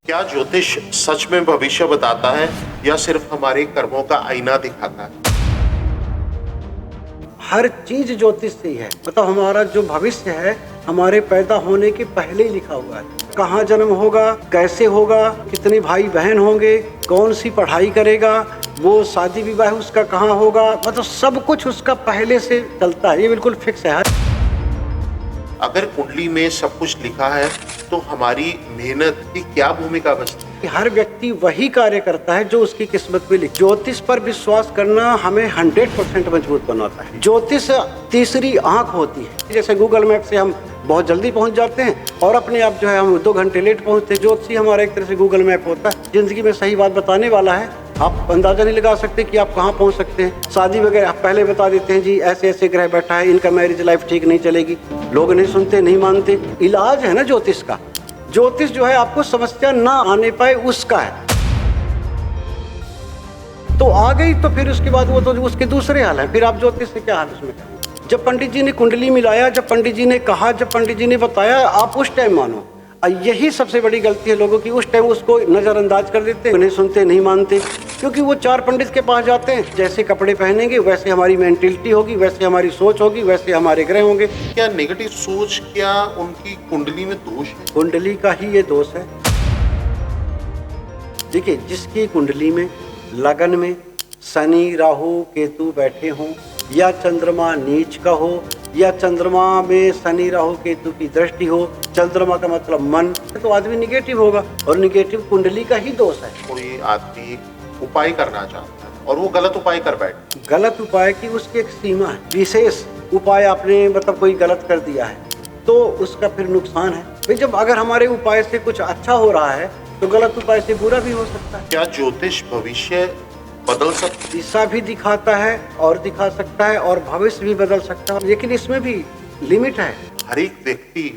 क्या ज्योतिष सच में भविष्य बताता है या सिर्फ हमारे कर्मों का आईना दिखाता है? हर चीज ज्योतिष से ही है। मतलब हमारा जो भविष्य है हमारे पैदा होने के पहले ही लिखा हुआ है। कहाँ जन्म होगा, कैसे होगा, कितने भाई बहन होंगे, कौन सी पढ़ाई करेगा, वो शादी विवाह उसका कहाँ होगा, मतलब सब कुछ उसका पहले से चलता है। ये बिल्कुल फिक्स है। अगर कुंडली में सब कुछ लिखा है तो हमारी मेहनत की क्या भूमिका बचती है? हर व्यक्ति वही कार्य करता है जो उसकी किस्मत में लिखा। ज्योतिष पर विश्वास करना हमें 100% मजबूत बनाता है। ज्योतिष तीसरी आंख होती है। जैसे गूगल मैप से हम बहुत जल्दी पहुंच जाते हैं और अपने आप जो है हम 2 घंटे लेट पहुंचते हैं। ज्योतिषी हमारा एक तरह से गूगल मैप होता है। जिंदगी में सही बात बताने वाला है। आप अंदाजा नहीं लगा सकते कि आप कहाँ पहुंच सकते हैं। शादी वगैरह पहले बता देते हैं, जी ऐसे ऐसे ग्रह बैठा है, इनका मैरिज लाइफ ठीक नहीं चलेगी। लोग नहीं सुनते, नहीं मानते। इलाज है ना ज्योतिष का। ज्योतिष जो है आपको समस्या ना आने पाए उसका है। तो आ गई तो फिर उसके बाद वो तो उसके दूसरे हाल है। फिर आप ज्योतिष से क्या हाल उसमें करेंगे? जब पंडित जी ने कुंडली मिलाया, जब पंडित जी ने कहा, जब पंडित जी ने बताया, आप उस टाइम मानो। यही सबसे बड़ी गलती है लोगों की। उस टाइम उसको नजरअंदाज कर देते हैं, नहीं सुनते, नहीं मानते। क्योंकि वो 4 पंडित के पास जाते हैं, जैसे कपड़े पहनेंगे वैसे हमारी मेंटेलिटी होगी, वैसे हमारी सोच होगी, वैसे हमारे ग्रह होंगे। क्या नेगेटिव सोच क्या उनकी कुंडली में दोष है? कुंडली का ही ये दोष है। देखिए, जिसकी कुंडली में लगन में शनि राहु केतु बैठे हों, या चंद्रमा नीच का हो, या चंद्रमा में शनि राहु केतु की दृष्टि हो, चंद्रमा का मतलब मन, तो आदमी निगेटिव होगा। और निगेटिव कुंडली का ही दोष है। कोई आदमी उपाय करना चाहता है और वो गलत उपाय कर बैठे। गलत उपाय की उसकी एक सीमा है। विशेष उपाय आपने मतलब कोई गलत कर दिया है तो उसका फिर नुकसान है। भाई जब अगर हमारे उपाय से कुछ अच्छा हो रहा है तो गलत उपाय से बुरा भी हो सकता है। क्या ज्योतिष भविष्य बदल सकता है? दिशा भी दिखाता है और दिखा सकता है और भविष्य भी बदल सकता है, लेकिन इसमें भी लिमिट है। हर एक व्यक्ति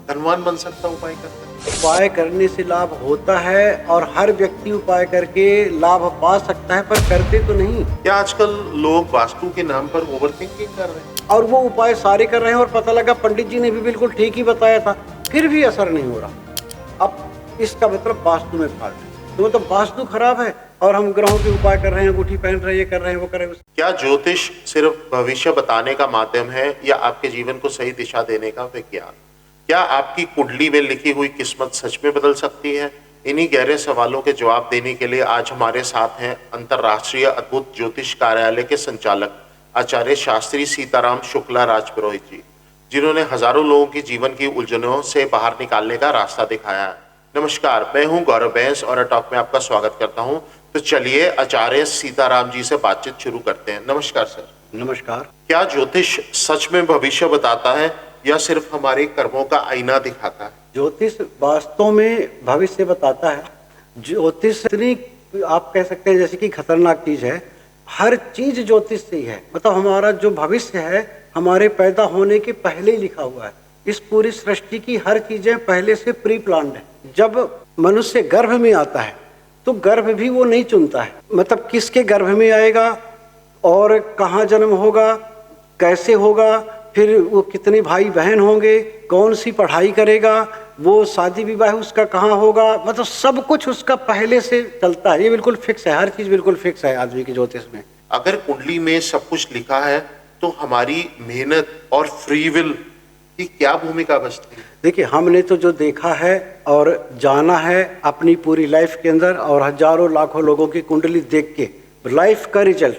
धनवान बन सकता उपाय करता है। उपाय करने से लाभ होता है और हर व्यक्ति उपाय करके लाभ पा सकता है, पर करते तो नहीं। क्या आजकल लोग वास्तु के नाम पर ओवरथिंकिंग कर रहे हैं और वो उपाय सारे कर रहे हैं और पता लगा पंडित जी ने भी बिल्कुल ठीक ही बताया था, फिर भी असर नहीं हो रहा। अब इसका मतलब वास्तु में फॉल्ट है। तो मतलब वास्तु खराब है और हम ग्रहों के उपाय कर रहे हैं, अंगूठी पहन रहे हैं, ये कर रहे हैं, वो कर रहे हैं। क्या ज्योतिष सिर्फ भविष्य बताने का माध्यम है या आपके जीवन को सही दिशा देने का विज्ञान? क्या आपकी कुंडली में लिखी हुई किस्मत सच में बदल सकती है? इन्हीं गहरे सवालों के जवाब देने के लिए आज हमारे साथ हैं अंतर्राष्ट्रीय अद्भुत ज्योतिष कार्यालय के संचालक आचार्य शास्त्री सीताराम शुक्ला राजपुरोहित जी, जिन्होंने हजारों लोगों की जीवन की उलझनों से बाहर निकालने का रास्ता दिखाया है। नमस्कार, मैं हूं गौरव बैंस और टॉक में आपका स्वागत करता हूं। तो चलिए आचार्य सीताराम जी से बातचीत शुरू करते हैं। नमस्कार सर। नमस्कार। क्या ज्योतिष सच में भविष्य बताता है या सिर्फ हमारे कर्मों का आईना दिखाता है? ज्योतिष वास्तव में भविष्य बताता है। ज्योतिष इतनी आप कह सकते हैं जैसे कि खतरनाक चीज है। हर चीज ज्योतिष से ही है। मतलब हमारा जो भविष्य है हमारे पैदा होने के पहले ही लिखा हुआ है। इस पूरी सृष्टि की हर चीजें पहले से प्री प्लान्ड है। जब मनुष्य गर्भ में आता है तो गर्भ भी वो नहीं चुनता है, मतलब किसके गर्भ में आएगा और कहाँ जन्म होगा, कैसे होगा, फिर वो कितने भाई बहन होंगे, कौन सी पढ़ाई करेगा, वो शादी विवाह उसका कहाँ होगा, मतलब सब कुछ उसका पहले से चलता है। ये बिल्कुल फिक्स है। हर चीज बिल्कुल फिक्स है आदमी के ज्योतिष में। अगर कुंडली में सब कुछ लिखा है तो हमारी मेहनत और फ्री विल की क्या भूमिका बचती है? देखिए, हमने तो जो देखा है और जाना है अपनी पूरी लाइफ के अंदर और हजारों लाखों लोगों की कुंडली देख के लाइफ का रिजल्ट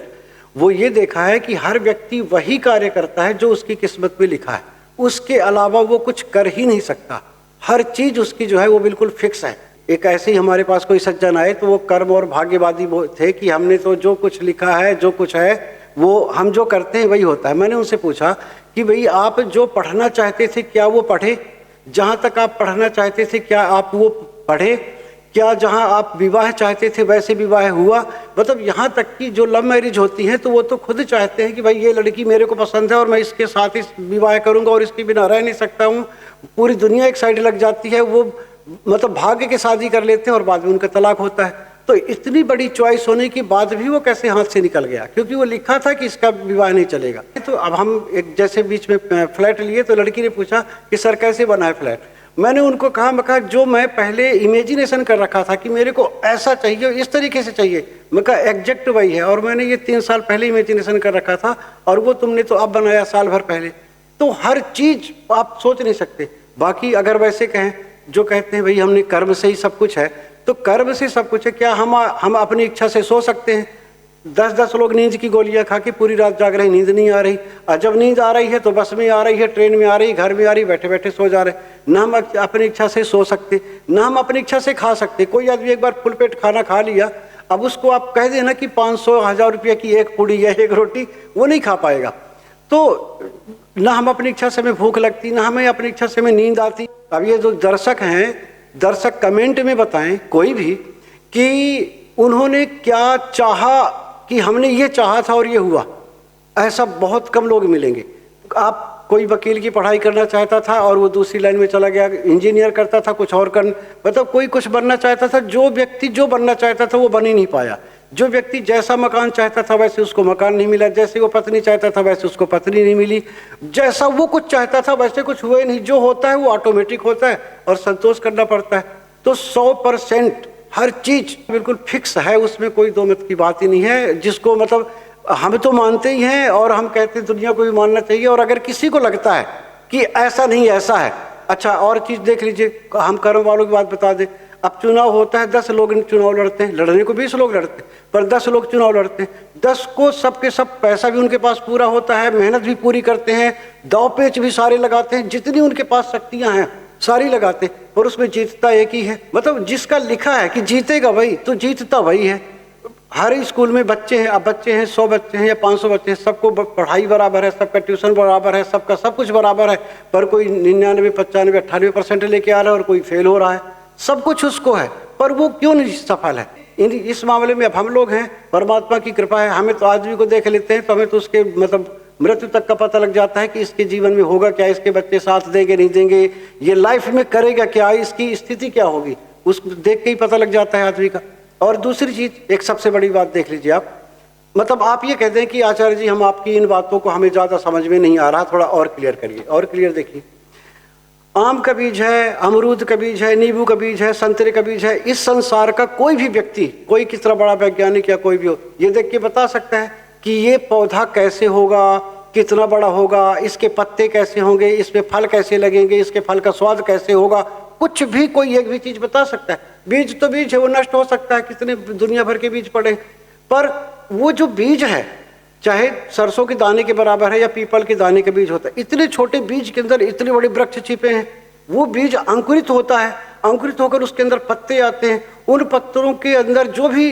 वो ये देखा है कि हर व्यक्ति वही कार्य करता है जो उसकी किस्मत में लिखा है। उसके अलावा वो कुछ कर ही नहीं सकता। हर चीज उसकी जो है वो बिल्कुल फिक्स है। एक ऐसे ही हमारे पास कोई सज्जन आए तो वो कर्म और भाग्यवादी थे कि हमने तो जो कुछ लिखा है, जो कुछ है वो हम जो करते हैं वही होता है। मैंने उनसे पूछा कि भाई आप जो पढ़ना चाहते थे क्या वो पढ़े? जहाँ तक आप पढ़ना चाहते थे क्या आप वो पढ़े? क्या जहाँ आप विवाह चाहते थे वैसे विवाह हुआ? मतलब यहाँ तक कि जो लव मैरिज होती है तो वो तो खुद चाहते हैं कि भाई ये लड़की मेरे को पसंद है और मैं इसके साथ ही विवाह करूँगा और इसके बिना रह नहीं सकता हूँ। पूरी दुनिया एक साइड लग जाती है, वो मतलब भाग्य के शादी कर लेते हैं और बाद में उनका तलाक होता है। तो इतनी बड़ी चॉइस होने के बाद भी वो कैसे हाथ से निकल गया? क्योंकि वो लिखा था कि इसका विवाह नहीं चलेगा। तो अब हम एक जैसे बीच में फ्लैट लिए तो लड़की ने पूछा कि सर कैसे बना है फ्लैट? मैंने उनको कहा, मैं कहा जो मैं पहले इमेजिनेशन कर रखा था कि मेरे को ऐसा चाहिए, इस तरीके से चाहिए, मैं कहा एग्जैक्ट वही है, और मैंने ये 3 साल पहले इमेजिनेशन कर रखा था, और वो तुमने तो अब बनाया साल भर पहले। तो हर चीज आप सोच नहीं सकते। बाकी अगर वैसे कहें, जो कहते हैं भाई हमने कर्म से ही सब कुछ है, तो कर्म से सब कुछ है क्या? हम अपनी इच्छा से सो सकते हैं? 10-10 लोग नींद की गोलियां खा के पूरी रात जाग रहे, नींद नहीं आ रही, और जब नींद आ रही है तो बस में आ रही है, ट्रेन में आ रही, घर में आ रही, बैठे बैठे सो जा रहे। ना हम अपनी इच्छा से सो सकते, ना हम अपनी इच्छा से खा सकते। कोई आदमी एक बार फुल पेट खाना खा लिया, अब उसको आप कह देना कि 500-1000 रुपये की एक पूड़ी या एक रोटी, वो नहीं खा पाएगा। तो ना हम अपनी इच्छा से हमें भूख लगती, ना हमें अपनी इच्छा से हमें नींद आती। अब ये जो दर्शक हैं, दर्शक कमेंट में बताएं कोई भी कि उन्होंने क्या चाहा, कि हमने ये चाहा था और ये हुआ। ऐसा बहुत कम लोग मिलेंगे। आप कोई वकील की पढ़ाई करना चाहता था और वो दूसरी लाइन में चला गया, इंजीनियर करता था, कुछ और कर, मतलब कोई कुछ बनना चाहता था। जो व्यक्ति जो बनना चाहता था वो बन ही नहीं पाया। जो व्यक्ति जैसा मकान चाहता था वैसे उसको मकान नहीं मिला, जैसे वो पत्नी चाहता था वैसे उसको पत्नी नहीं मिली, जैसा वो कुछ चाहता था वैसे कुछ हुआ ही नहीं। जो होता है वो ऑटोमेटिक होता है और संतोष करना पड़ता है। तो 100% हर चीज बिल्कुल फिक्स है, उसमें कोई दो मत की बात ही नहीं है। जिसको मतलब हम तो मानते ही हैं और हम कहते हैं दुनिया को भी मानना चाहिए। और अगर किसी को लगता है कि ऐसा नहीं ऐसा है, अच्छा और चीज देख लीजिए, हम कर्म वालों की बात बता दें। अब चुनाव होता है, 10 लोग चुनाव लड़ते हैं, लड़ने को 20 लोग लड़ते हैं, पर 10 लोग चुनाव लड़ते हैं। 10 को सबके सब पैसा भी उनके पास पूरा होता है, मेहनत भी पूरी करते हैं, दाव पेच भी सारे लगाते हैं, जितनी उनके पास शक्तियां हैं सारी लगाते हैं, और उसमें जीतता एक ही है। मतलब जिसका लिखा है कि जीतेगा वही, तो जीतता वही है। हर स्कूल में बच्चे हैं, अब बच्चे हैं 100 बच्चे हैं या 500 बच्चे हैं, सबको पढ़ाई बराबर है, सबका ट्यूशन बराबर है, सबका सब कुछ बराबर है, पर कोई 99, 95, 98% लेके आ रहा है और कोई फेल हो रहा है। सब कुछ उसको है, पर वो क्यों नहीं सफल है? इस मामले में अब हम लोग हैं, परमात्मा की कृपा है। हमें तो आदमी को देख लेते हैं तो हमें तो उसके मतलब मृत्यु तक का पता लग जाता है कि इसके जीवन में होगा क्या, इसके बच्चे साथ देंगे नहीं देंगे, ये लाइफ में करेगा क्या, इसकी स्थिति क्या होगी, उसको देख के ही पता लग जाता है आदमी का। और दूसरी चीज, एक सबसे बड़ी बात देख लीजिए आप, मतलब आप ये कहते हैं कि आचार्य जी हम आपकी इन बातों को हमें ज्यादा समझ में नहीं आ रहा, थोड़ा और क्लियर करिए। और क्लियर देखिए, आम का बीज है, अमरूद का बीज है, नींबू का बीज है, संतरे का बीज है। इस संसार का कोई भी व्यक्ति, कोई कितना बड़ा वैज्ञानिक या कोई भी हो, ये देख के बता सकता है कि ये पौधा कैसे होगा, कितना बड़ा होगा, इसके पत्ते कैसे होंगे, इसमें फल कैसे लगेंगे, इसके फल का स्वाद कैसे होगा, कुछ भी कोई एक भी चीज बता सकता है। बीज तो बीज है, वो नष्ट हो सकता है, कितने दुनिया भर के बीज पड़े, पर वो जो बीज है चाहे सरसों के दाने के बराबर है या पीपल के दाने के बीज होता है, इतने छोटे बीज के अंदर इतने बड़े वृक्ष छिपे हैं। वो बीज अंकुरित होता है, अंकुरित होकर उसके अंदर पत्ते आते हैं, उन पत्तों के अंदर जो भी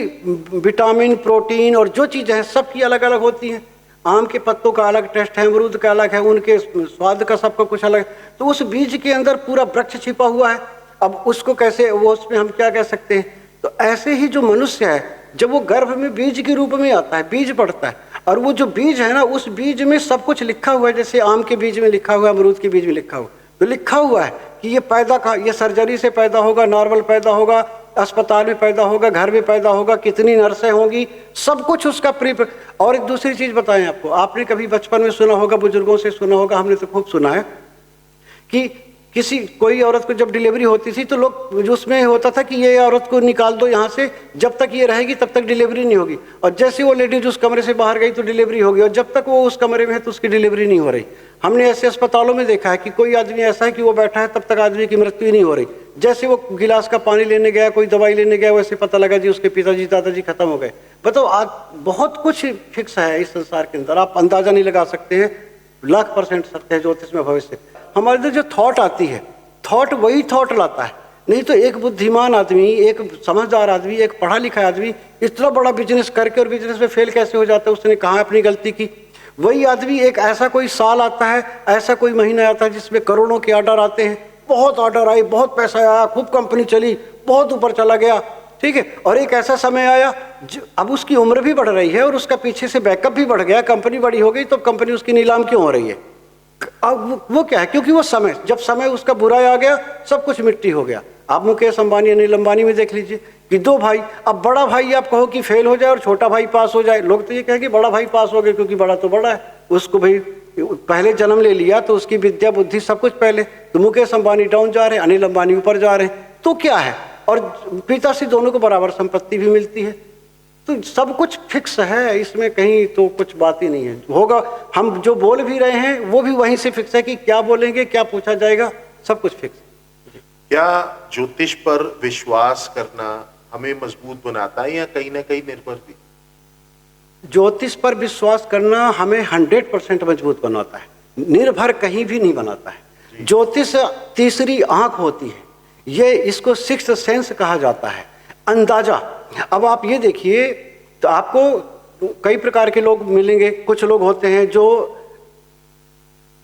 विटामिन, प्रोटीन और जो चीजें हैं सबकी अलग अलग होती हैं। आम के पत्तों का अलग टेस्ट है, अमरूद का अलग है, उनके स्वाद का सबका कुछ अलग है। तो उस बीज के अंदर पूरा वृक्ष छिपा हुआ है। अब उसको कैसे, वो उसमें हम क्या कह सकते हैं? तो ऐसे ही जो मनुष्य है, जब वो गर्भ में बीज के रूप में आता है, बीज पड़ता है, और वो जो बीज है ना, उस बीज में सब कुछ लिखा हुआ है। जैसे आम के बीज में लिखा हुआ है, अमरूद के बीज में लिखा हुआ, तो लिखा हुआ है कि ये पैदा का, ये सर्जरी से पैदा होगा, नॉर्मल पैदा होगा, अस्पताल में पैदा होगा, घर में पैदा होगा, कितनी नर्सें होंगी, सब कुछ उसका प्री। और एक दूसरी चीज बताएं आपको, आपने कभी बचपन में सुना होगा, बुजुर्गों से सुना होगा, हमने तो खूब सुना है कि किसी कोई औरत को जब डिलीवरी होती थी तो लोग जो उसमें होता था कि ये औरत को निकाल दो यहाँ से, जब तक ये रहेगी तब तक डिलीवरी नहीं होगी, और जैसे वो लेडीज उस कमरे से बाहर गई तो डिलीवरी होगी, और जब तक वो उस कमरे में है तो उसकी डिलीवरी नहीं हो रही। हमने ऐसे अस्पतालों में देखा है कि कोई आदमी ऐसा है कि वो बैठा है तब तक आदमी की मृत्यु ही नहीं हो रही। जैसे वो गिलास का पानी लेने गया, कोई दवाई लेने गया, वैसे पता लगा जी उसके पिताजी दादाजी खत्म हो गए। बताओ, आज बहुत कुछ फिक्स है इस संसार के अंदर, आप अंदाजा नहीं लगा सकते हैं। 1,00,000% सत्य है ज्योतिष में भविष्य। हमारे अंदर जो थॉट आती है, थॉट वही थॉट लाता है। नहीं तो एक बुद्धिमान आदमी, एक समझदार आदमी, एक पढ़ा लिखा आदमी इतना बड़ा बिजनेस करके और बिजनेस में फेल कैसे हो जाता है? उसने कहाँ अपनी गलती की? वही आदमी, एक ऐसा कोई साल आता है, ऐसा कोई महीना आता है जिसमें करोड़ों के ऑर्डर आते हैं, बहुत ऑर्डर आए, बहुत पैसा आया, खूब कंपनी चली, बहुत ऊपर चला गया, ठीक है। और एक ऐसा समय आया, अब उसकी उम्र भी बढ़ रही है और उसका पीछे से बैकअप भी बढ़ गया, कंपनी बड़ी हो गई, तो कंपनी उसकी नीलाम क्यों हो रही है? अब वो क्या है? क्योंकि वो समय, जब समय उसका बुरा आ गया, सब कुछ मिट्टी हो गया। आप मुकेश अंबानी, अनिल अंबानी में देख लीजिए कि 2 भाई, अब बड़ा भाई आप कहो कि फेल हो जाए और छोटा भाई पास हो जाए, लोग तो ये कहें कि बड़ा भाई पास हो गया क्योंकि बड़ा तो बड़ा है, उसको भाई पहले जन्म ले लिया तो उसकी विद्या बुद्धि सब कुछ पहले, तो मुकेश अंबानी डाउन जा रहे हैं, अनिल अंबानी ऊपर जा रहे हैं, तो क्या है, और पिता से दोनों को बराबर संपत्ति भी मिलती है, तो सब कुछ फिक्स है, इसमें कहीं तो कुछ बात ही नहीं है। होगा, हम जो बोल भी रहे हैं वो भी वहीं से फिक्स है कि क्या बोलेंगे, क्या पूछा जाएगा, सब कुछ फिक्स है। क्या ज्योतिष पर विश्वास करना हमें मजबूत बनाता है या कहीं ना कहीं निर्भर भी? ज्योतिष पर विश्वास करना हमें 100% मजबूत बनाता है, निर्भर कहीं भी नहीं बनाता है। ज्योतिष तीसरी आंख होती है, ये इसको सिक्स्थ सेंस कहा जाता है, अंदाजा। अब आप ये देखिए, तो आपको कई प्रकार के लोग मिलेंगे, कुछ लोग होते हैं जो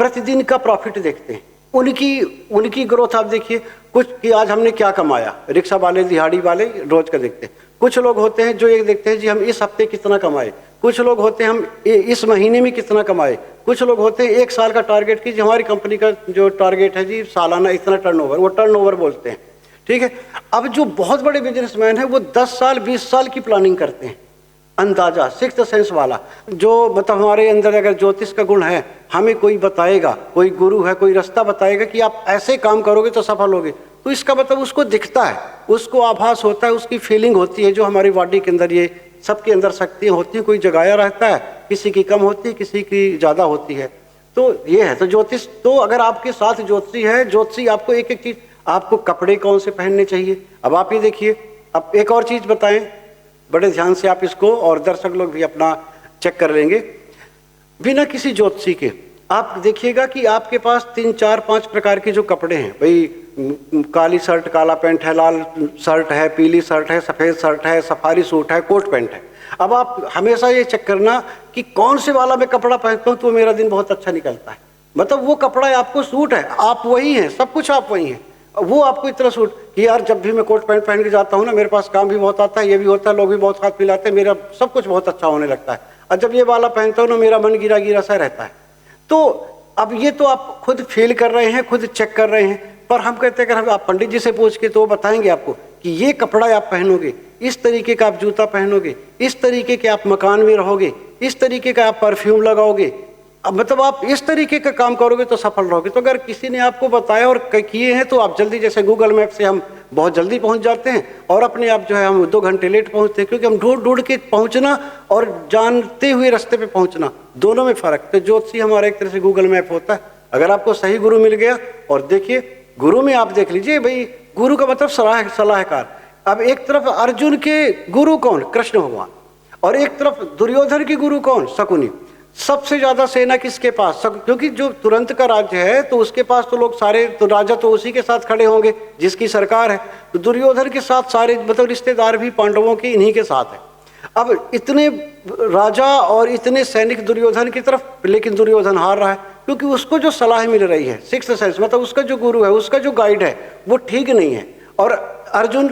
प्रतिदिन का प्रॉफिट देखते हैं, उनकी ग्रोथ आप देखिए, कुछ कि आज हमने क्या कमाया, रिक्शा वाले दिहाड़ी वाले रोज का देखते हैं। कुछ लोग होते हैं जो ये देखते हैं जी हम इस हफ्ते कितना कमाए, कुछ लोग होते हैं हम इस महीने में कितना कमाए, कुछ लोग होते हैं एक साल का टारगेट की, हमारी कंपनी का जो टारगेट है जी सालाना इतना टर्नओवर, वो टर्नओवर बोलते हैं, ठीक है। अब जो बहुत बड़े बिजनेसमैन हैं वो 10 साल 20 साल की प्लानिंग करते हैं, अंदाजा, सिक्स्थ सेंस वाला। जो मतलब हमारे अंदर अगर ज्योतिष का गुण है, हमें कोई बताएगा, कोई गुरु है, कोई रास्ता बताएगा कि आप ऐसे काम करोगे तो सफल होगे, तो इसका मतलब उसको दिखता है, उसको आभास होता है, उसकी फीलिंग होती है, जो हमारी बॉडी के अंदर ये सबके अंदर शक्तियाँ होती हैं, कोई जगाया रहता है, किसी की कम होती है, किसी की ज़्यादा होती है, तो ये है। तो ज्योतिष, तो अगर आपके साथ ज्योतिषी है, ज्योतिषी आपको एक एक चीज़, आपको कपड़े कौन से पहनने चाहिए, अब आप ये देखिए। अब एक और चीज़ बताएं, बड़े ध्यान से आप इसको, और दर्शक लोग भी अपना चेक कर लेंगे, बिना किसी ज्योतिषी के आप देखिएगा कि आपके पास 3 4 5 प्रकार के जो कपड़े हैं, भाई काली शर्ट, काला पैंट है, लाल शर्ट है, पीली शर्ट है, सफ़ेद शर्ट है, सफारी सूट है, कोट पैंट है। अब आप हमेशा ये चेक करना कि कौन से वाला मैं कपड़ा पहनता हूँ तो मेरा दिन बहुत अच्छा निकलता है, मतलब वो कपड़ा आपको सूट है, आप वही हैं, सब कुछ आप वही हैं, वो आपको इतना सूट कि यार जब भी मैं कोट पैंट पहन के जाता हूँ ना, मेरे पास काम भी बहुत आता है, ये भी होता है, लोग भी बहुत हाथ मिलाते हैं, मेरा सब कुछ बहुत अच्छा होने लगता है, और जब ये वाला पहनता हूँ ना, मेरा मन गिरा गिरा सा रहता है। तो अब ये तो आप खुद फील कर रहे हैं, खुद चेक कर रहे हैं, पर हम कहते हैं अगर आप पंडित जी से पूछ के तो वो बताएंगे आपको कि ये कपड़ा आप पहनोगे, इस तरीके का आप जूता पहनोगे, इस तरीके के आप मकान में रहोगे, इस तरीके का आप परफ्यूम लगाओगे, अब मतलब आप इस तरीके का काम करोगे तो सफल रहोगे। तो अगर किसी ने आपको बताया और किए हैं तो आप जल्दी, जैसे गूगल मैप से हम बहुत जल्दी पहुंच जाते हैं, और अपने आप जो है हम 2 घंटे लेट पहुंचते हैं, क्योंकि हम ढूंढ ढूंढ के पहुंचना और जानते हुए रास्ते पे पहुंचना, दोनों में फर्क। तो ज्योतिषी हमारा एक तरह से गूगल मैप होता है। अगर आपको सही गुरु मिल गया, और देखिए गुरु में आप देख लीजिए भाई, गुरु का मतलब सलाहकार। अब एक तरफ अर्जुन के गुरु कौन, कृष्ण भगवान, और एक तरफ दुर्योधन के गुरु कौन, शकुनी। सबसे ज्यादा सेना किसके पास, क्योंकि जो तुरंत का राज्य है तो उसके पास तो लोग सारे, तो राजा तो उसी के साथ खड़े होंगे जिसकी सरकार है, तो दुर्योधन के साथ सारे मतलब रिश्तेदार भी पांडवों के इन्हीं के साथ है। अब इतने राजा और इतने सैनिक दुर्योधन की तरफ, लेकिन दुर्योधन हार रहा है, क्योंकि उसको जो सलाह मिल रही है, सिक्स्थ सेंस, मतलब उसका जो गुरु है, उसका जो गाइड है, वो ठीक नहीं है। और अर्जुन,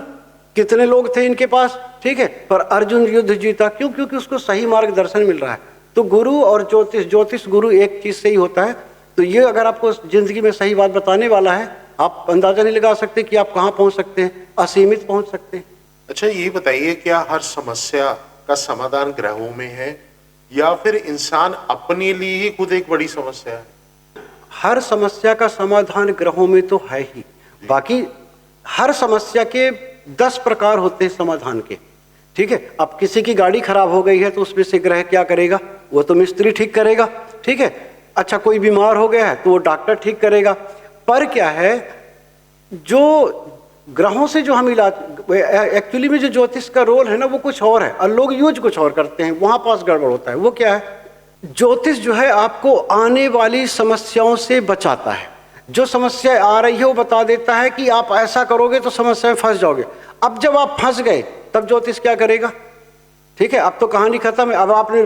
कितने लोग थे इनके पास, ठीक है, पर अर्जुन युद्ध जीता, क्यों, क्योंकि उसको सही मार्गदर्शन मिल रहा है। तो गुरु और ज्योतिष गुरु एक चीज से ही होता है। तो ये अगर आपको जिंदगी में सही बात बताने वाला है, आप अंदाजा नहीं लगा सकते कि आप कहाँ पहुंच सकते हैं, असीमित पहुंच सकते हैं। अच्छा, ये बताइए, क्या हर समस्या का समाधान ग्रहों में है, या फिर इंसान अपने लिए ही खुद एक बड़ी समस्या है? हर समस्या का समाधान ग्रहों में तो है ही, बाकी हर समस्या के 10 प्रकार होते हैं समाधान के, ठीक है। अब किसी की गाड़ी खराब हो गई है तो उसमें से ग्रह क्या करेगा, वो तो मिस्त्री ठीक करेगा, ठीक है। अच्छा, कोई बीमार हो गया है तो वो डॉक्टर ठीक करेगा। पर क्या है, जो ग्रहों से जो हम इलाज, एक्चुअली में जो ज्योतिष का रोल है ना, वो कुछ और है, और लोग यूज कुछ और करते हैं, वहां पास गड़बड़ होता है। वो क्या है, ज्योतिष जो है आपको आने वाली समस्याओं से बचाता है। जो समस्या आ रही है वो बता देता है कि आप ऐसा करोगे तो समस्या में फंस जाओगे। अब जब आप फंस गए तब ज्योतिष क्या करेगा, ठीक है, अब तो कहानी खत्म है। अब आपने,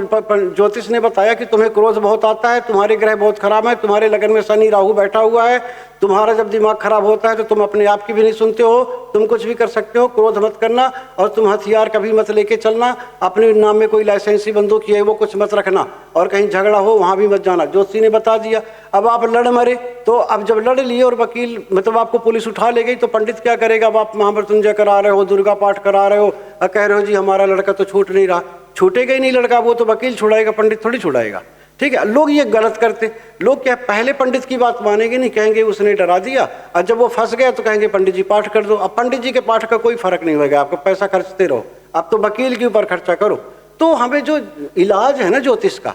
ज्योतिष ने बताया कि तुम्हें क्रोध बहुत आता है, तुम्हारे ग्रह बहुत खराब है, तुम्हारे लगन में शनि राहु बैठा हुआ है, तुम्हारा जब दिमाग खराब होता है तो तुम अपने आप की भी नहीं सुनते हो, तुम कुछ भी कर सकते हो, क्रोध मत करना, और तुम हथियार कभी मत लेके चलना, अपने नाम में कोई लाइसेंसी बंदूक है वो कुछ मत रखना, और कहीं झगड़ा हो वहां भी मत जाना। ज्योतिषी ने बता दिया। अब आप लड़ मरे, तो अब जब लड़ लिए और वकील, मतलब आपको पुलिस उठा ले गई, तो पंडित क्या करेगा, अब आप महामृत्युंजय करा रहे हो, दुर्गा पाठ करा रहे हो, और कह रहे हो जी हमारा लड़का तो छूट नहीं रहा, छूटेगा ही नहीं लड़का, वो तो वकील छुड़ाएगा, पंडित थोड़ी छुड़ाएगा। ठीक है, लोग ये गलत करते। लोग क्या पहले पंडित की बात मानेंगे नहीं, कहेंगे उसने डरा दिया, और जब वो फंस गया तो कहेंगे पंडित जी पाठ कर दो। अब पंडित जी के पाठ का कोई फर्क नहीं होगा, आपको पैसा खर्चते रहो, आप तो वकील के ऊपर खर्चा करो। तो हमें जो इलाज है ना ज्योतिष का,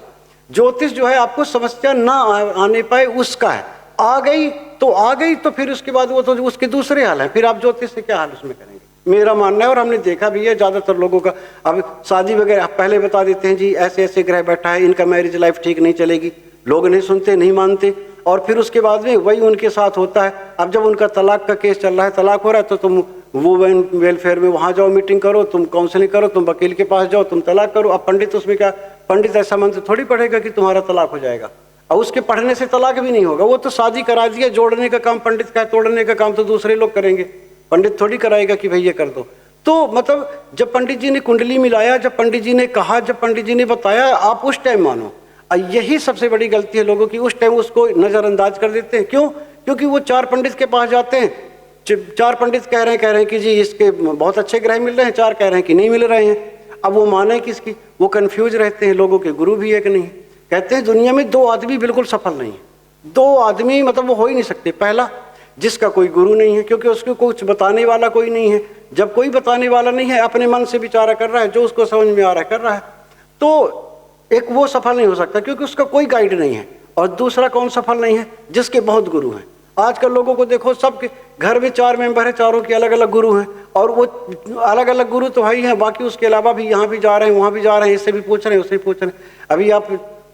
ज्योतिष जो है आपको समस्या ना आने पाए उसका है। आ गई तो आ गई, तो फिर उसके बाद वो तो उसके दूसरे हाल है, फिर आप ज्योतिष से क्या हाल उसमें करेंगे, मेरा मानना है। और हमने देखा भी है ज्यादातर लोगों का, अब शादी वगैरह पहले बता देते हैं जी ऐसे ऐसे ग्रह बैठा है, इनका मैरिज लाइफ ठीक नहीं चलेगी, लोग नहीं सुनते नहीं मानते, और फिर उसके बाद में वही उनके साथ होता है। अब जब उनका तलाक का केस चल रहा है, तलाक हो रहा है, तो तुम वुमेन वेलफेयर में वहां जाओ, मीटिंग करो, तुम काउंसलिंग करो, तुम वकील के पास जाओ, तुम तलाक करो। अब पंडित उसमें क्या, पंडित ऐसा मंत्र थोड़ी पढ़ेगा कि तुम्हारा तलाक हो जाएगा, और उसके पढ़ने से तलाक भी नहीं होगा। वो तो शादी करा दिया, जोड़ने का काम पंडित का है, तोड़ने का काम तो दूसरे लोग करेंगे, पंडित थोड़ी कराएगा कि भाई ये कर दो। तो मतलब जब पंडित जी ने कुंडली मिलाया, जब पंडित जी ने कहा, जब पंडित जी ने बताया, आप उस टाइम मानो। यही सबसे बड़ी गलती है लोगों की, उस टाइम उसको नजरअंदाज कर देते हैं। क्यों? क्योंकि वो 4 पंडित के पास जाते हैं, 4 पंडित कह रहे हैं कि जी इसके बहुत अच्छे ग्रह मिल रहे हैं, 4 कह रहे हैं कि नहीं मिल रहे हैं। अब वो माने किसकी? वो कंफ्यूज रहते हैं, लोगों के गुरु भी है कि नहीं। कहते हैं दुनिया में 2 आदमी बिल्कुल सफल नहीं है, 2 आदमी मतलब वो हो ही नहीं सकते। पहला, जिसका कोई गुरु नहीं है, क्योंकि उसको कुछ बताने वाला कोई नहीं है। जब कोई बताने वाला नहीं है, अपने मन से विचारा कर रहा है, जो उसको समझ में आ रहा है कर रहा है, तो एक वो सफल नहीं हो सकता, क्योंकि उसका कोई गाइड नहीं है। और दूसरा कौन सफल नहीं है? जिसके बहुत गुरु हैं। आजकल लोगों को देखो, सबके घर में 4 मेंबर है, चारों के अलग अलग गुरु हैं, और वो अलग अलग गुरु तो भाई हैं, बाकी उसके अलावा भी यहाँ भी जा रहे हैं, वहाँ भी जा रहे हैं, इससे भी पूछ रहे हैं, उससे भी पूछ रहे हैं। अभी आप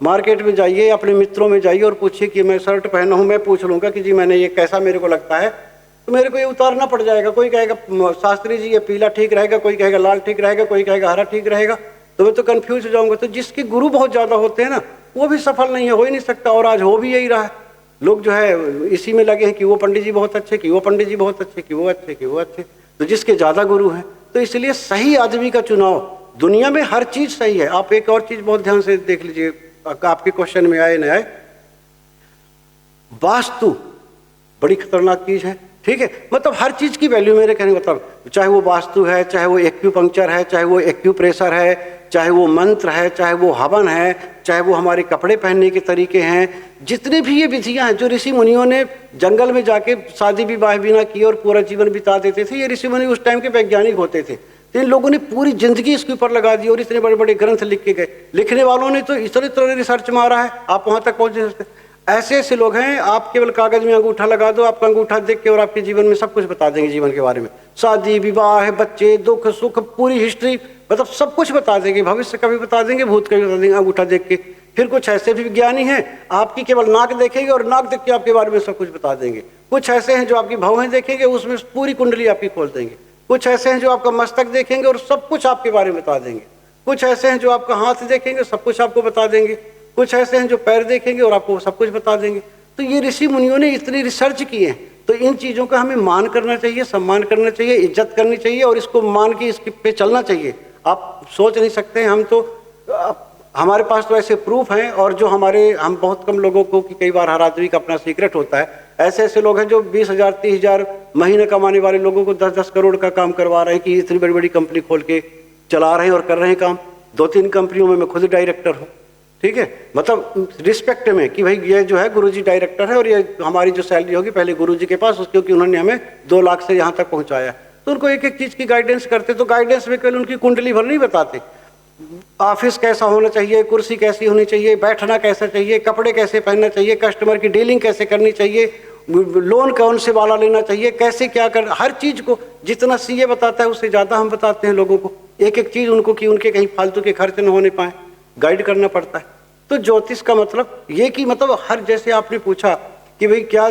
मार्केट में जाइए, अपने मित्रों में जाइए और पूछिए कि मैं शर्ट पहना हूँ, मैं पूछ लूँगा कि जी मैंने ये कैसा मेरे को लगता है, तो मेरे को ये उतारना पड़ जाएगा। कोई कहेगा शास्त्री जी ये पीला ठीक रहेगा, कोई कहेगा लाल ठीक रहेगा, कोई कहेगा हरा ठीक रहेगा, तो मैं तो कंफ्यूज हो जाऊंगा। तो जिसके गुरु बहुत ज्यादा होते हैं ना, वो भी सफल नहीं है, हो ही नहीं सकता। और आज हो भी यही रहा है, लोग जो है इसी में लगे हैं कि वो पंडित जी बहुत अच्छे, कि वो पंडित जी बहुत अच्छे, कि वो अच्छे, कि वो अच्छे। तो जिसके ज्यादा गुरु हैं, तो इसलिए सही आदमी का चुनाव, दुनिया में हर चीज सही है। आप एक और चीज बहुत ध्यान से देख लीजिए, आपके क्वेश्चन में आए न आए, वास्तु बड़ी खतरनाक चीज है, ठीक है। मतलब हर चीज की वैल्यू मेरे कहने का मतलब, चाहे वो वास्तु है, चाहे वो एक्यूपंक्चर है, चाहे वो एक्यूप्रेशर है, चाहे वो मंत्र है, चाहे वो हवन है, चाहे वो हमारे कपड़े पहनने के तरीके हैं, जितने भी ये विधियां हैं जो ऋषि मुनियों ने जंगल में जाके शादी विवाह भी ना किए और पूरा जीवन बिता देते थे, ये ऋषि मुनि उस टाइम के वैज्ञानिक होते थे। तो इन लोगों ने पूरी जिंदगी इसके ऊपर लगा दी और इतने बड़े बड़े ग्रंथ लिख के गए। लिखने वालों ने तो इतने तरह रिसर्च मारा है, आप वहां तक पहुंच नहीं सकते। ऐसे ऐसे लोग हैं, आप केवल कागज में अंगूठा लगा दो, आपका अंगूठा देख के और आपके जीवन में सब कुछ बता देंगे, जीवन के बारे में, शादी विवाह, बच्चे, दुख सुख, पूरी हिस्ट्री, मतलब सब कुछ बता देंगे, भविष्य का भी बता देंगे, भूत का भी बता देंगे अंगूठा देख के। फिर कुछ ऐसे भी विज्ञानी हैं, आपकी केवल नाक देखेंगे और नाक देख के आपके बारे में सब कुछ बता देंगे। कुछ ऐसे हैं जो आपकी भौहें देखेंगे, उसमें पूरी कुंडली आपकी खोल देंगे। कुछ ऐसे हैं जो आपका मस्तक देखेंगे और सब कुछ आपके बारे में बता देंगे। कुछ ऐसे हैं जो आपका हाथ देखेंगे, सब कुछ आपको बता देंगे। कुछ ऐसे हैं जो पैर देखेंगे और आपको सब कुछ बता देंगे। तो ये ऋषि मुनियों ने इतनी रिसर्च की है, तो इन चीज़ों का हमें मान करना चाहिए, सम्मान करना चाहिए, इज्जत करनी चाहिए और इसको मान के इसके पे चलना चाहिए। आप सोच नहीं सकते, हम तो हमारे पास तो ऐसे प्रूफ हैं, और जो हम बहुत कम लोगों को, कि कई बार हर आदमी का अपना सीक्रेट होता है, ऐसे ऐसे लोग हैं जो 20,000 30,000 महीने कमाने वाले लोगों को 10-10 करोड़ का काम करवा रहे हैं कि इतनी बड़ी बड़ी कंपनी खोल के चला रहे हैं और कर रहे हैं काम। 2-3 कंपनियों में मैं खुद डायरेक्टर हूँ, ठीक है। मतलब रिस्पेक्ट में कि भाई ये जो है गुरुजी डायरेक्टर है और ये हमारी जो सैलरी होगी पहले गुरुजी के पास, क्योंकि उन्होंने हमें 2 लाख से यहाँ तक पहुँचाया। तो उनको एक एक चीज की गाइडेंस करते, तो गाइडेंस में केवल उनकी कुंडली भर नहीं बताते, ऑफिस कैसा होना चाहिए, कुर्सी कैसी होनी चाहिए, बैठना कैसा चाहिए, कपड़े कैसे पहनना चाहिए, कस्टमर की डीलिंग कैसे करनी चाहिए, लोन कौन से वाला लेना चाहिए, कैसे क्या कर, हर चीज को जितना सीए बताता है उससे ज्यादा हम बताते हैं लोगों को, एक एक चीज उनको, कि उनके कहीं फालतू के खर्च न होने पाए, गाइड करना पड़ता है। तो ज्योतिष का मतलब ये कि मतलब हर, जैसे आपने पूछा कि भाई क्या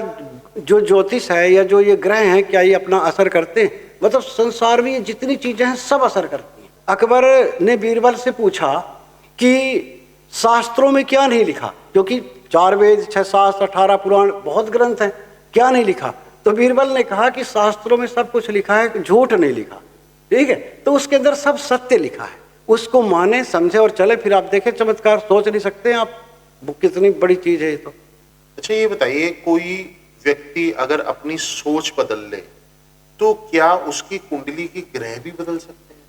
जो ज्योतिष है या जो ये ग्रह हैं क्या ये अपना असर करते हैं, मतलब संसार में ये जितनी चीजें हैं सब असर करती हैं। अकबर ने बीरबल से पूछा कि शास्त्रों में क्या नहीं लिखा, क्योंकि 4 वेद 6 शास्त्र 18 पुराण बहुत ग्रंथ हैं, क्या नहीं लिखा। तो बीरबल ने कहा कि शास्त्रों में सब कुछ लिखा है, झूठ नहीं लिखा, ठीक है। तो उसके अंदर सब सत्य लिखा है, उसको माने समझे और चले, फिर आप देखें चमत्कार, सोच नहीं सकते हैं आप, वो कितनी बड़ी चीज है ये तो। अच्छा ये बताइए, कोई व्यक्ति अगर अपनी सोच बदल ले तो क्या उसकी कुंडली की ग्रह भी बदल सकते हैं?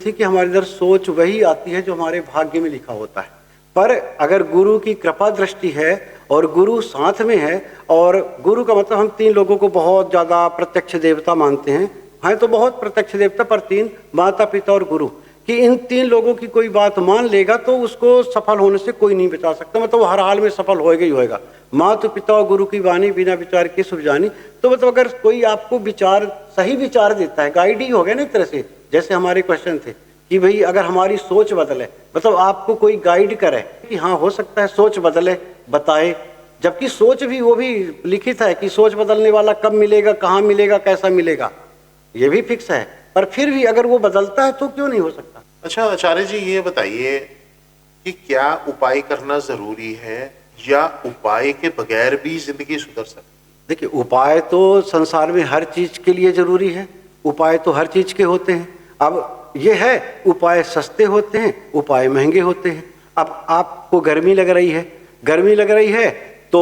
ठीक है, हमारे इधर सोच वही आती है जो हमारे भाग्य में लिखा होता है। पर अगर गुरु की कृपा दृष्टि है और गुरु साथ में है, और गुरु का मतलब हम 3 लोगों को बहुत ज़्यादा प्रत्यक्ष देवता मानते हैं, हैं तो बहुत प्रत्यक्ष देवता, पर 3 माता पिता और गुरु, कि इन 3 लोगों की कोई बात मान लेगा तो उसको सफल होने से कोई नहीं बचा सकता। मतलब वो हर हाल में सफल होएगा ही होएगा। माता पिता और गुरु की वाणी बिना विचार के शुभ जानी। तो मतलब अगर कोई आपको विचार, सही विचार देता है, गाइड ही हो गया ना एक तरह से। जैसे हमारे क्वेश्चन थे कि भाई अगर हमारी सोच बदले, मतलब आपको कोई गाइड करे कि हाँ हो सकता है सोच बदले, बताए, जबकि सोच भी वो भी लिखित है कि सोच बदलने वाला कब मिलेगा, कहाँ मिलेगा, कैसा मिलेगा, ये भी फिक्स है। पर फिर भी अगर वो बदलता है तो क्यों नहीं हो सकता। अच्छा आचार्य जी, ये बताइए कि क्या उपाय करना जरूरी है या उपाय के बगैर भी जिंदगी सुधर सकती है? देखिए, उपाय तो संसार में हर चीज के लिए जरूरी है। उपाय तो हर चीज के होते हैं। अब ये है, उपाय सस्ते होते हैं, उपाय महंगे होते हैं। अब आपको गर्मी लग रही है, गर्मी लग रही है तो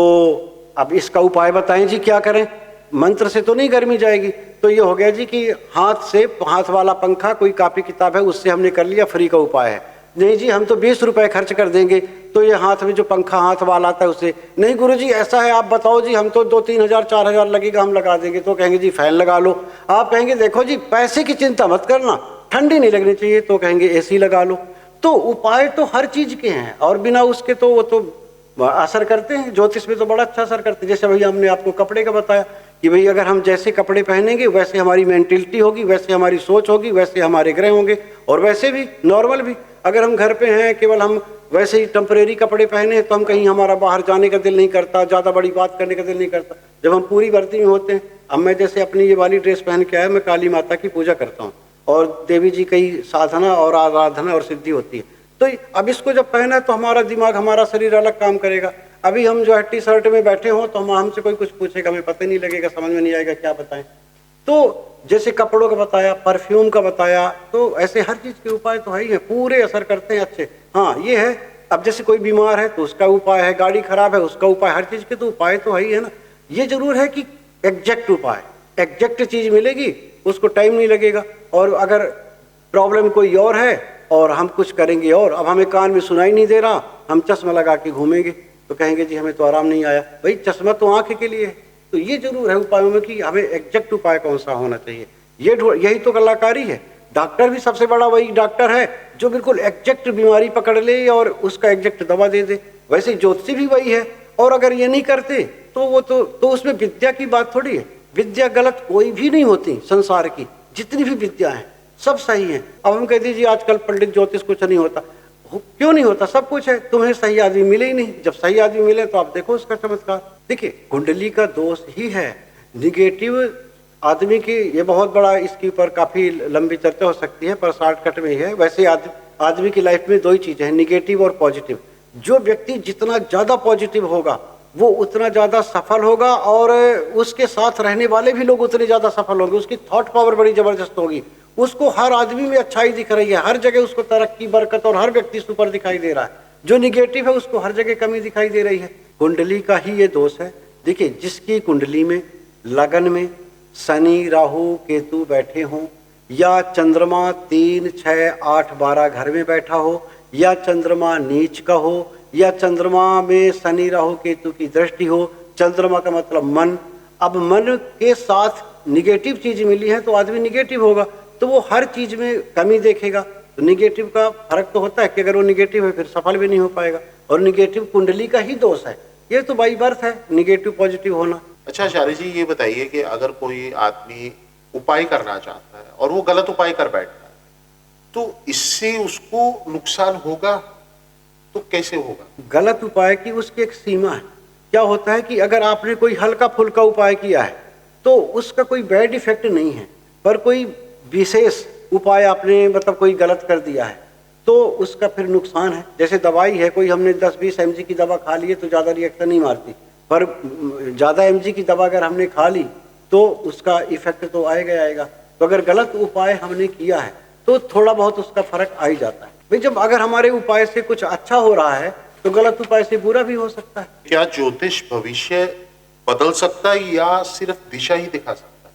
अब इसका उपाय बताएं जी, क्या करें। मंत्र से तो नहीं गर्मी जाएगी। तो ये हो गया जी कि हाथ वाला पंखा, कोई कॉपी किताब है उससे हमने कर लिया, फ्री का उपाय है। नहीं जी, हम तो 20 रुपए खर्च कर देंगे तो ये हाथ में जो पंखा हाथ वाला आता है उससे नहीं। गुरुजी ऐसा है, आप बताओ जी, हम तो 2-3 हजार 4 हजार लगेगा, हम लगा देंगे। तो कहेंगे जी फैन लगा लो। आप कहेंगे देखो जी पैसे की चिंता मत करना, ठंडी नहीं लगनी चाहिए, तो कहेंगे एसी लगा लो। तो उपाय तो हर चीज के हैं और बिना उसके तो वो तो असर करते हैं। ज्योतिष में तो बड़ा अच्छा असर करते हैं। जैसे भैया हमने आपको कपड़े का बताया कि भाई अगर हम जैसे कपड़े पहनेंगे वैसे हमारी मेंटेलिटी होगी, वैसे हमारी सोच होगी, वैसे हमारे ग्रह होंगे। और वैसे भी नॉर्मल भी अगर हम घर पे हैं, केवल हम वैसे ही टेम्परेरी कपड़े पहने तो हम कहीं, हमारा बाहर जाने का दिल नहीं करता, ज़्यादा बड़ी बात करने का दिल नहीं करता। जब हम पूरी वर्दी में होते हैं, अब मैं जैसे अपनी ये वाली ड्रेस पहन के आया, मैं काली माता की पूजा करता हूँ और देवी जी की साधना और आराधना और सिद्धि होती है। तो अब इसको जब पहना तो हमारा दिमाग, हमारा शरीर अलग काम करेगा। अभी हम जो है टी शर्ट में बैठे हो तो हमसे कोई कुछ पूछेगा, हमें पता नहीं लगेगा, समझ में नहीं आएगा क्या बताएं। तो जैसे कपड़ों का बताया, परफ्यूम का बताया, तो ऐसे हर चीज के उपाय तो है ही है, पूरे असर करते हैं अच्छे। हाँ ये है, अब जैसे कोई बीमार है तो उसका उपाय है, गाड़ी खराब है उसका उपाय, हर चीज के तो उपाय तो है ही है ना। ये जरूर है कि एग्जैक्ट उपाय, एग्जैक्ट चीज मिलेगी, उसको टाइम नहीं लगेगा। और अगर प्रॉब्लम कोई और है और हम कुछ करेंगे और, अब हमें कान में सुनाई नहीं दे रहा, हम चश्मा लगा के घूमेंगे तो कहेंगे जी हमें तो आराम नहीं आया। भाई चश्मा तो आंख के लिए है। तो ये जरूर है उपायों में कि हमें एग्जैक्ट उपाय कौन सा होना चाहिए। यही तो कलाकारी है। डॉक्टर भी सबसे बड़ा वही डॉक्टर है जो बिल्कुल एग्जैक्ट बीमारी पकड़ ले और उसका एग्जैक्ट दवा दे दे। वैसे ज्योतिषी भी वही है। और अगर ये नहीं करते तो वो तो उसमें विद्या की बात थोड़ी है। विद्या गलत कोई भी नहीं होती संसार की, जितनी भी विद्या है सब सही है। अब हम कह दीजिए आजकल पंडित ज्योतिष कुछ नहीं होता, क्यों नहीं होता, सब कुछ है। तुम्हें सही आदमी मिले ही नहीं, जब सही आदमी मिले तो आप देखो उसका चमत्कार। देखिए कुंडली का दोष ही है निगेटिव आदमी की। ये बहुत बड़ा, इसके ऊपर काफी लंबी चर्चा हो सकती है, पर शॉर्टकट में ही है। वैसे आदमी की लाइफ में 2 ही चीजें हैं, निगेटिव और पॉजिटिव। जो व्यक्ति जितना ज्यादा पॉजिटिव होगा वो उतना ज्यादा सफल होगा और उसके साथ रहने वाले भी लोग उतने ज्यादा सफल होंगे। उसकी थॉट पावर बड़ी जबरदस्त होगी। उसको हर आदमी में अच्छाई दिख रही है, हर जगह उसको तरक्की, बरकत और हर व्यक्ति सुपर दिखाई दे रहा है। जो निगेटिव है उसको हर जगह कमी दिखाई दे रही है। कुंडली का ही ये दोष है। देखिए जिसकी कुंडली में लगन में शनि राहु केतु बैठे हों, या चंद्रमा 3, 6, 8, 12 घर में बैठा हो, या चंद्रमा नीच का हो, या चंद्रमा में शनि राहु केतु की दृष्टि हो। चंद्रमा का मतलब मन। अब मन के साथ निगेटिव चीज मिली है तो आदमी निगेटिव होगा, तो वो हर चीज में कमी देखेगा। तो निगेटिव का फर्क तो होता है कि अगर वो निगेटिव है फिर सफल भी नहीं हो पाएगा। और निगेटिव कुंडली का ही दोष है, ये तो बाई बर्थ है निगेटिव पॉजिटिव होना। अच्छा आचार्य जी, ये बताइए कि अगर कोई आदमी उपाय करना चाहता है और वो गलत उपाय कर बैठता है तो इससे उसको नुकसान होगा तो कैसे होगा? गलत उपाय की उसकी एक सीमा है। क्या होता है कि अगर आपने कोई हल्का फुल्का उपाय किया है तो उसका कोई बैड इफेक्ट नहीं है, पर कोई विशेष उपाय आपने मतलब कोई गलत कर दिया है तो उसका फिर नुकसान है। जैसे दवाई है, कोई हमने 10-20 mg की दवा खा ली है तो ज़्यादा रिएक्शन नहीं मारती, पर ज़्यादा mg की दवा अगर हमने खा ली तो उसका इफेक्ट तो आएगा ही आएगा। तो अगर गलत उपाय हमने किया है तो थोड़ा बहुत उसका फर्क आ ही जाता है। भाई जब अगर हमारे उपाय से कुछ अच्छा हो रहा है तो गलत उपाय से बुरा भी हो सकता है। क्या ज्योतिष भविष्य बदल सकता है या सिर्फ दिशा ही दिखा सकता है?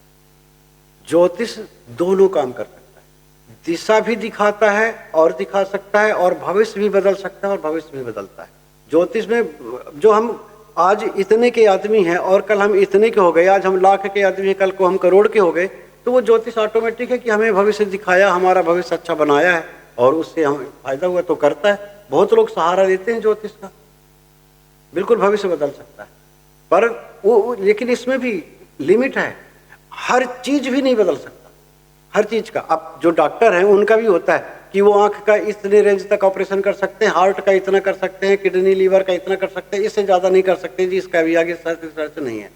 ज्योतिष दोनों काम कर सकता है। दिशा भी दिखाता है और दिखा सकता है, और भविष्य भी बदल सकता है और भविष्य भी बदलता है। ज्योतिष में जो हम आज इतने के आदमी हैं और कल हम इतने के हो गए, आज हम लाख के आदमी हैं, कल को हम करोड़ के हो गए, तो वो ज्योतिष ऑटोमेटिक है कि हमें भविष्य दिखाया, हमारा भविष्य अच्छा बनाया है और उससे हमें फायदा हुआ तो करता है। बहुत लोग सहारा देते हैं ज्योतिष का, बिल्कुल भविष्य बदल सकता है, पर वो लेकिन इसमें भी लिमिट है, हर चीज भी नहीं बदल सकता, हर चीज का। अब जो डॉक्टर हैं उनका भी होता है कि वो आंख का इतने रेंज तक ऑपरेशन कर सकते हैं, हार्ट का इतना कर सकते हैं, किडनी लीवर का इतना कर सकते हैं, इससे ज्यादा नहीं कर सकते जी, इसका भी आगे सर्च नहीं है।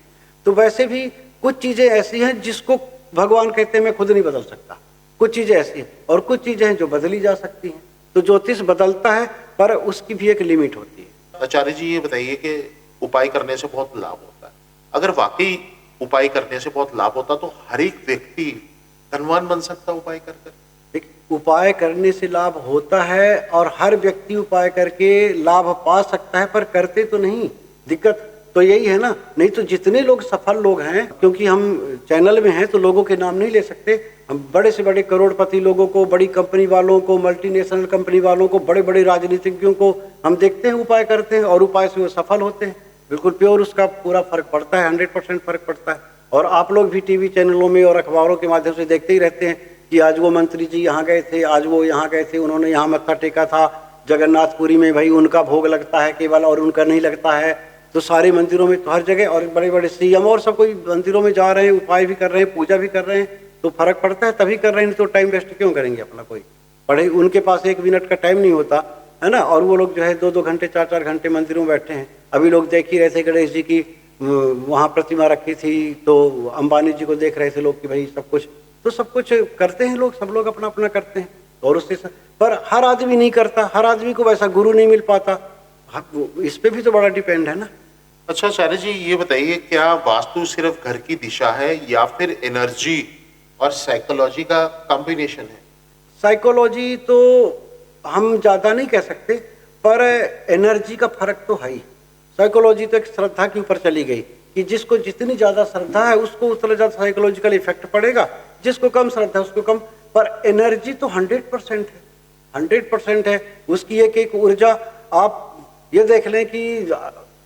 तो वैसे भी कुछ चीजें ऐसी हैं जिसको भगवान कहते हैं मैं खुद नहीं बदल सकता, कुछ चीजें ऐसी हैं, और कुछ चीजें हैं जो बदली जा सकती हैं। तो ज्योतिष बदलता है पर उसकी भी एक लिमिट होती है। आचार्य जी ये बताइए कि उपाय करने से बहुत लाभ होता है, अगर वाकई उपाय करने से बहुत लाभ होता तो हर एक व्यक्ति धनवान बन सकता उपाय कर कर? उपाय करने से लाभ होता है और हर व्यक्ति उपाय करके लाभ पा सकता है, पर करते तो नहीं। दिक्कत तो यही है ना, नहीं तो जितने लोग सफल लोग हैं, क्योंकि हम चैनल में हैं तो लोगों के नाम नहीं ले सकते, हम बड़े से बड़े करोड़पति लोगों को, बड़ी कंपनी वालों को, मल्टीनेशनल कंपनी वालों को, बड़े बड़े राजनीतिज्ञों को हम देखते हैं उपाय करते हैं और उपाय से वो सफल होते हैं, बिल्कुल प्योर उसका पूरा फर्क पड़ता है, 100% फर्क पड़ता है। और आप लोग भी टीवी चैनलों में और अखबारों के माध्यम से देखते ही रहते हैं कि आज वो मंत्री जी यहाँ गए थे, आज वो यहाँ गए थे, उन्होंने यहाँ मत्था टेका था जगन्नाथपुरी में, भाई उनका भोग लगता है केवल और उनका नहीं लगता है। तो सारे मंदिरों में तो हर जगह, और बड़े बड़े सीएम और सब कोई मंदिरों में जा रहे हैं, उपाय भी कर रहे हैं, पूजा भी कर रहे हैं, तो फर्क पड़ता है, तभी कर रहे हैं, नहीं तो टाइम वेस्ट क्यों करेंगे अपना। कोई पढ़े, उनके पास 1 मिनट का टाइम नहीं होता है ना, और वो लोग जो है 2-2 घंटे 4-4 घंटे मंदिरों में बैठे हैं। अभी लोग देख ही रहे थे गणेश जी की वहाँ प्रतिमा रखी थी, तो अंबानी जी को देख रहे थे लोग कि भाई सब कुछ, तो सब कुछ करते हैं लोग, सब लोग अपना अपना करते हैं, और उससे पर हर आदमी नहीं करता, हर आदमी को वैसा गुरु नहीं मिल पाता, इस पे भी तो बड़ा डिपेंड है ना। अच्छा आचार्य जी ये बताइए, क्या वास्तु सिर्फ घर की दिशा है या फिर एनर्जी और साइकोलॉजी का कॉम्बिनेशन है? साइकोलॉजी तो हम ज्यादा नहीं कह सकते, पर एनर्जी का फर्क तो है ही। साइकोलॉजी तो एक श्रद्धा के ऊपर चली गई कि जिसको जितनी ज्यादा श्रद्धा है उसको उतना ज्यादा साइकोलॉजिकल इफेक्ट पड़ेगा, जिसको कम श्रद्धा है उसको कम। पर एनर्जी तो 100% है, 100% है उसकी एक ऊर्जा। आप ये देख लें कि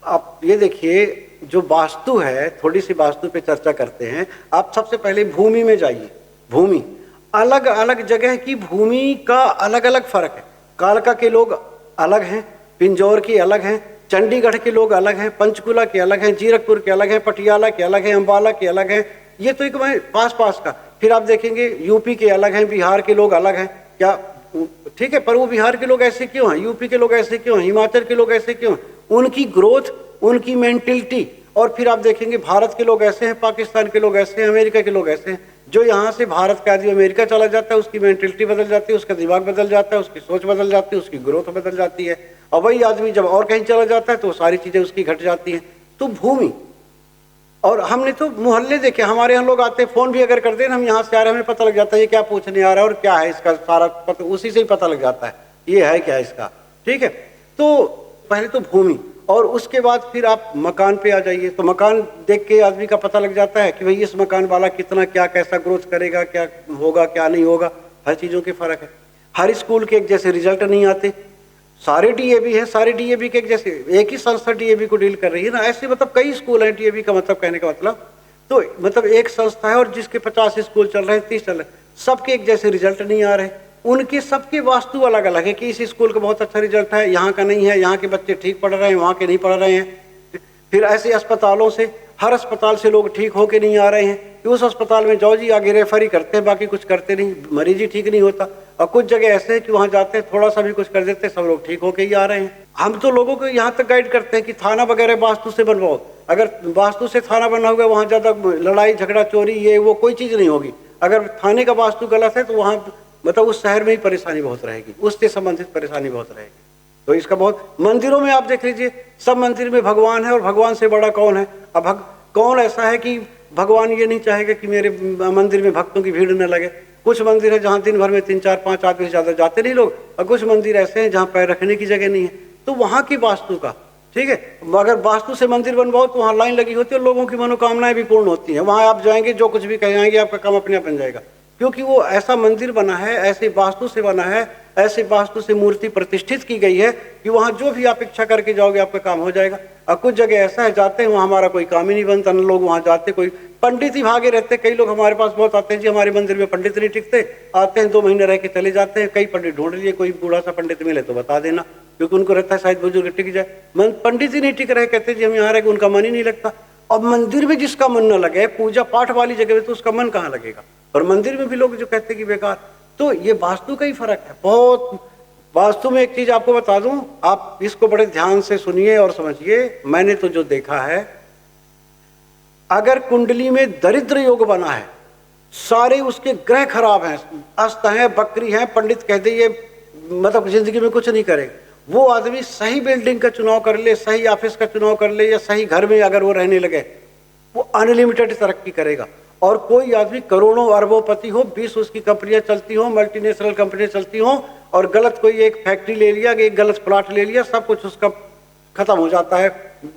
आप ये देखिए, जो वास्तु है, थोड़ी सी वास्तु पे चर्चा करते हैं। आप सबसे पहले भूमि में जाइए, भूमि, अलग अलग जगह की भूमि का अलग अलग फर्क है। कालका के लोग अलग हैं, पिंजौर के अलग हैं, चंडीगढ़ के लोग अलग हैं, पंचकुला के अलग हैं, जीरकपुर के अलग हैं, पटियाला के अलग हैं, अंबाला के अलग हैं, ये तो एक पास पास का। फिर आप देखेंगे यूपी के अलग हैं, बिहार के लोग अलग हैं, क्या ठीक है, पर वो बिहार के लोग ऐसे क्यों हैं, यूपी के लोग ऐसे क्यों हैं, हिमाचल के लोग ऐसे क्यों हैं, उनकी ग्रोथ, उनकी मेंटेलिटी। और फिर आप देखेंगे भारत के लोग ऐसे हैं, पाकिस्तान के लोग ऐसे हैं, अमेरिका के लोग ऐसे हैं। जो यहाँ से भारत का आदमी अमेरिका चला जाता है, उसकी मेंटेलिटी बदल जाती है, उसका दिमाग बदल जाता है, उसकी सोच बदल जाती है, उसकी ग्रोथ बदल जाती है। और वही आदमी जब और कहीं चला जाता है तो सारी चीजें उसकी घट जाती हैं। तो भूमि, और हमने तो मोहल्ले देखे, हमारे यहाँ लोग आते हैं, फोन भी अगर करते हैं, हम यहाँ से आ रहे हैं, हमें पता लग जाता है ये क्या पूछने आ रहा है और क्या है इसका, सारा पता उसी से ही पता लग जाता है ये है क्या इसका। ठीक है, तो पहले तो भूमि, और उसके बाद फिर आप मकान पे आ जाइए, तो मकान देख के आदमी का पता लग जाता है कि भाई इस मकान वाला कितना क्या कैसा ग्रोथ करेगा, क्या होगा क्या नहीं होगा, हर चीज़ों के फर्क है। हर स्कूल के एक जैसे रिजल्ट नहीं आते, सारे डीएवी है, सारे डीएवी के एक जैसे, एक ही संस्था डीएवी को डील कर रही है ना, ऐसे मतलब कई स्कूल हैं डीएवी का, मतलब कहने का मतलब तो मतलब एक संस्था है और जिसके 50 स्कूल चल रहे हैं, 30 चल रहे हैं, सबके एक जैसे रिजल्ट नहीं आ रहे। उनके सबके वास्तु अलग अलग है कि इस स्कूल का बहुत अच्छा रिजल्ट है, यहाँ का नहीं है, यहाँ के बच्चे ठीक पढ़ रहे हैं, वहाँ के नहीं पढ़ रहे हैं। फिर ऐसे अस्पतालों से, हर अस्पताल से लोग ठीक होके नहीं आ रहे हैं कि उस अस्पताल में जाओ जी, आगे रेफर ही करते हैं, बाकी कुछ करते नहीं, मरीज ही ठीक नहीं होता। और कुछ जगह ऐसे है कि वहाँ जाते हैं, थोड़ा सा भी कुछ कर देते हैं, सब लोग ठीक होके ही आ रहे हैं। हम तो लोगों को यहाँ तक गाइड करते हैं कि थाना वगैरह वास्तु से बनवाओ, अगर वास्तु से थाना बना हुआ वहाँ ज्यादा लड़ाई झगड़ा चोरी ये वो कोई चीज नहीं होगी। अगर थाने का वास्तु गलत है तो वहाँ मतलब उस शहर में ही परेशानी बहुत रहेगी, उससे संबंधित परेशानी बहुत रहेगी। तो इसका बहुत, मंदिरों में आप देख लीजिए, सब मंदिर में भगवान है और भगवान से बड़ा कौन है। अब कौन ऐसा है कि भगवान ये नहीं चाहेगा कि मेरे मंदिर में भक्तों की भीड़ न लगे। कुछ मंदिर है जहाँ दिन भर में 3-4-5 आदमी से ज्यादा जाते नहीं लोग, और कुछ मंदिर ऐसे हैं जहाँ पैर रखने की जगह नहीं है। तो वहाँ की वास्तु का, ठीक है, अगर वास्तु से मंदिर बनवाओ तो वहाँ लाइन लगी होती है और लोगों की मनोकामनाएं भी पूर्ण होती हैं। वहाँ आप जाएंगे, जो कुछ भी कह जाएंगे आपका काम अपने आप बन जाएगा। क्योंकि वो ऐसा मंदिर बना है, ऐसे वास्तु से बना है, ऐसे वास्तु से मूर्ति प्रतिष्ठित की गई है कि वहाँ जो भी आप इच्छा करके जाओगे आपका काम हो जाएगा। और कुछ जगह ऐसा है जाते हैं वहाँ हमारा कोई काम ही नहीं बनता, न लोग वहाँ जाते, कोई पंडित ही भागे रहते। कई लोग हमारे पास बहुत आते हैं जी, हमारे मंदिर में पंडित नहीं टिकते, आते हैं 2 महीने रह के चले जाते हैं। कई पंडित ढूंढ लिए, कोई बूढ़ा सा पंडित मिले तो बता देना, क्योंकि उनको रहता है शायद बुजुर्ग टिक जाए। पंडित ही नहीं टिक रहे, कहते जी हम यहाँ रह के उनका मन ही नहीं लगता। अब मंदिर में जिसका मन न लगे, पूजा पाठ वाली जगह में, तो उसका मन कहाँ लगेगा। और मंदिर में भी लोग जो कहते हैं कि बेकार, तो ये वास्तु का ही फर्क है बहुत। वास्तु में एक चीज आपको बता दूं, आप इसको बड़े ध्यान से सुनिए और समझिए। मैंने तो जो देखा है, अगर कुंडली में दरिद्र योग बना है, सारे उसके ग्रह खराब हैं, अस्त हैं, बकरी हैं, पंडित कहते ये मतलब जिंदगी में कुछ नहीं करे, वो आदमी सही बिल्डिंग का चुनाव कर ले, सही ऑफिस का चुनाव कर ले, या सही घर में अगर वो रहने लगे, वो अनलिमिटेड तरक्की करेगा। और कोई आदमी करोड़ों अरबोंपति हो, 20 उसकी कंपनियां चलती हो, मल्टीनेशनल कंपनियां चलती हो, और गलत कोई एक फैक्ट्री ले लिया, एक गलत प्लॉट ले लिया, सब कुछ उसका खत्म हो जाता है।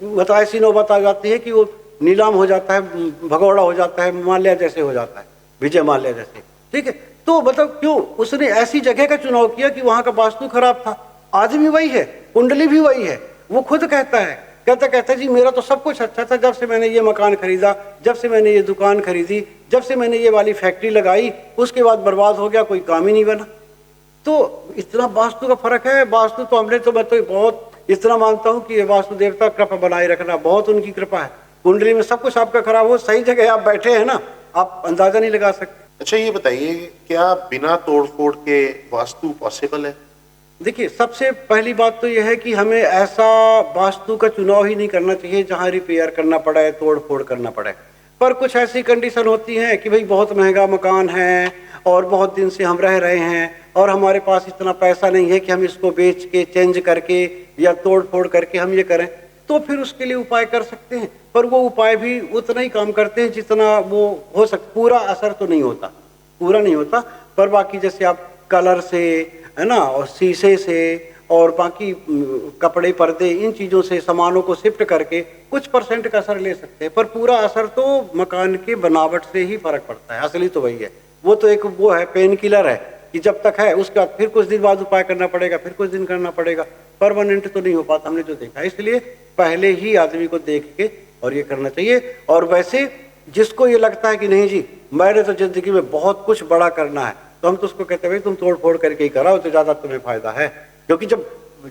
मतलब ऐसी नौबत आ जाती है कि वो नीलाम हो जाता है, भगौड़ा हो जाता है, माल्या जैसे हो जाता है, विजय माल्या जैसे। ठीक है, तो मतलब क्यों उसने ऐसी जगह का चुनाव किया कि वहां का वास्तु खराब था। आदमी वही है, कुंडली भी वही है। वो खुद कहता है, कहता जी मेरा तो सब कुछ अच्छा था, जब से मैंने ये मकान खरीदा, जब से मैंने ये दुकान खरीदी, जब से मैंने ये वाली फैक्ट्री लगाई, उसके बाद बर्बाद हो गया, कोई काम ही नहीं बना। तो इतना वास्तु का फर्क है। वास्तु तो हमने तो मैं तो बहुत इतना मानता हूं कि ये वास्तु देवता कृपा बनाए रखना, बहुत उनकी कृपा है। कुंडली में सब कुछ आपका खराब हो, सही जगह आप बैठे हैं ना, आप अंदाजा नहीं लगा सकते। अच्छा ये बताइए, क्या बिना तोड़फोड़ के वास्तु पॉसिबल है? देखिए, सबसे पहली बात तो यह है कि हमें ऐसा वास्तु का चुनाव ही नहीं करना चाहिए जहां रिपेयर करना पड़े, तोड़ फोड़ करना पड़े। पर कुछ ऐसी कंडीशन होती हैं कि भाई बहुत महंगा मकान है और बहुत दिन से हम रह रहे हैं और हमारे पास इतना पैसा नहीं है कि हम इसको बेच के, चेंज करके या तोड़ फोड़ करके हम ये करें, तो फिर उसके लिए उपाय कर सकते हैं। पर वो उपाय भी उतना ही काम करते हैं जितना वो हो सकता। पूरा असर तो नहीं होता, पूरा नहीं होता, पर बाकी जैसे आप कलर से, है ना, और शीशे से और बाकी कपड़े, पर्दे, इन चीज़ों से सामानों को शिफ्ट करके कुछ % का असर ले सकते हैं। पर पूरा असर तो मकान के बनावट से ही फर्क पड़ता है। असली तो वही है, वो तो एक वो है, पेन किलर है कि जब तक है, उसके बाद फिर कुछ दिन बाद उपाय करना पड़ेगा, फिर कुछ दिन करना पड़ेगा, परमानेंट तो नहीं हो पाता हमने जो देखा। इसलिए पहले ही आदमी को देख के और ये करना चाहिए। और वैसे जिसको ये लगता है कि नहीं जी मैंने तो जिंदगी में बहुत कुछ बड़ा करना है, तो हम तो उसको कहते हैं भाई तुम तोड़ फोड़ करके ही कराओ तो ज़्यादा तुम्हें फायदा है। क्योंकि जब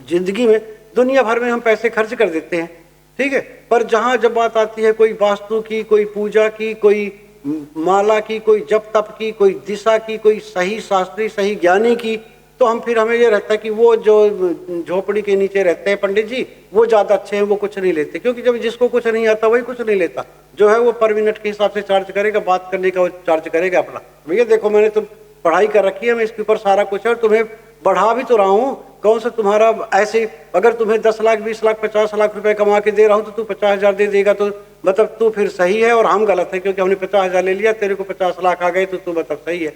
जिंदगी में दुनिया भर में हम पैसे खर्च कर देते हैं, ठीक है, पर जहाँ जब बात आती है कोई वास्तु की, कोई पूजा की, कोई माला की, कोई जप तप की, कोई दिशा की, कोई सही शास्त्री, सही ज्ञानी की, तो हमें ये रहता है कि वो जो झोपड़ी के नीचे रहते हैं पंडित जी, वो ज़्यादा अच्छे हैं, वो कुछ नहीं लेते। क्योंकि जब जिसको कुछ नहीं आता वही कुछ नहीं लेता। जो है वो पर मिनट के हिसाब से चार्ज करेगा, बात करने का वो चार्ज करेगा अपना। भैया देखो मैंने तो पढ़ाई कर रखी है, मैं इसके ऊपर सारा कुछ है और तुम्हें बढ़ा भी तो रहा हूँ। कौन सा तुम्हारा ऐसे, अगर तुम्हें 10 लाख 20 लाख 50 लाख रुपए कमा के दे रहा हूँ तो तू 50,000 दे देगा, तो मतलब तू फिर सही है और हम गलत है। क्योंकि हमने 50,000 ले लिया, तेरे को 50 लाख आ गए, तो तू मतलब सही है।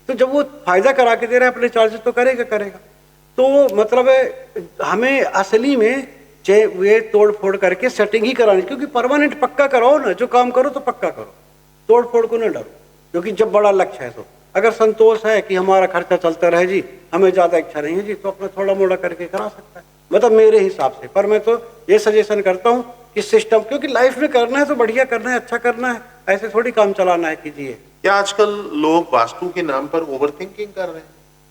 तो जब वो फायदा करा के दे रहा है अपने चार्जेस, तो करेगा। तो मतलब हमें असली में ये तोड़ फोड़ करके सेटिंग ही करानी, क्योंकि परमानेंट पक्का कराओ ना, जो काम करो तो पक्का करो, तोड़ फोड़ को न डरो। क्योंकि जब बड़ा लक्ष्य है, तो अगर संतोष है कि हमारा खर्चा चलता रहे जी, हमें ज्यादा इच्छा नहीं है जी, तो अपना थोड़ा मोड़ा करके करा सकता है, मतलब मेरे हिसाब से। पर मैं तो ये सजेशन करता हूँ कि सिस्टम, क्योंकि लाइफ में करना है तो बढ़िया करना है, अच्छा करना है, ऐसे थोड़ी काम चलाना है। कीजिए। क्या आजकल लोग वास्तु के नाम पर ओवर थिंकिंग कर रहे हैं?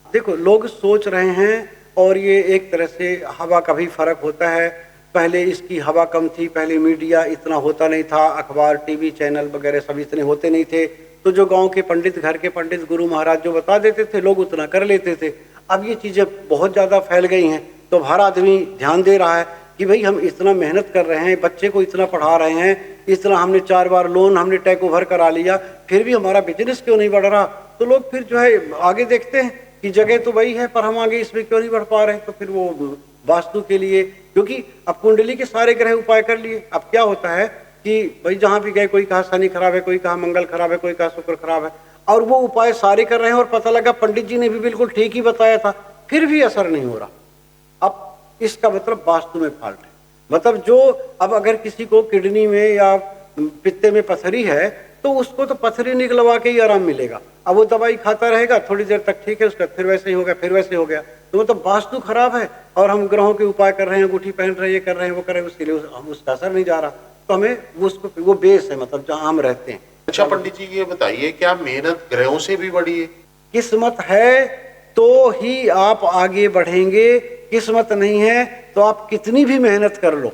देखो, लोग सोच रहे हैं और ये एक तरह से हवा का भी फर्क होता है। पहले इसकी हवा कम थी, पहले मीडिया इतना होता नहीं था, अखबार, टीवी चैनल वगैरह सब इतने होते नहीं थे, तो जो गांव के पंडित, घर के पंडित, गुरु महाराज जो बता देते थे, लोग उतना कर लेते थे। अब ये चीज़ें बहुत ज़्यादा फैल गई हैं, तो हर आदमी ध्यान दे रहा है कि भाई हम इतना मेहनत कर रहे हैं, बच्चे को इतना पढ़ा रहे हैं, इतना हमने 4 बार लोन हमने टेक ओवर करा लिया, फिर भी हमारा बिजनेस क्यों नहीं बढ़ रहा। तो लोग फिर जो है आगे देखते हैं कि जगह तो वही है, पर हम आगे इसमें क्यों नहीं बढ़ पा रहे हैं। तो फिर वो वास्तु के लिए, क्योंकि अब कुंडली के सारे ग्रह उपाय कर लिए, अब क्या होता है कि भाई जहाँ भी गए, कोई कहा शनि खराब है, कोई कहा मंगल खराब है, कोई कहा शुक्र खराब है, और वो उपाय सारे कर रहे हैं, और पता लगा पंडित जी ने भी बिल्कुल ठीक ही बताया था, फिर भी असर नहीं हो रहा। अब इसका मतलब वास्तु में फॉल्ट है। मतलब जो, अब अगर किसी को किडनी में या पित्ते में पथरी है, तो उसको तो पथरी निकलवा के ही आराम मिलेगा। अब वो दवाई खाता रहेगा, थोड़ी देर तक ठीक है उसका, फिर वैसे ही हो गया, फिर वैसे हो गया। तो मतलब वास्तु खराब है और हम ग्रहों के उपाय कर रहे हैं, अंगूठी पहन रहे हैं, ये कर रहे हैं, वो कर रहे हैं, उसके लिए हम उसका असर नहीं जा रहा। तो हमें वो बेस है, मतलब जहाँ हम रहते हैं। अच्छा पंडित जी, ये बताइए क्या मेहनत ग्रहों से भी बड़ी है? किस्मत है तो ही आप आगे बढ़ेंगे, किस्मत नहीं है तो आप कितनी भी मेहनत कर लो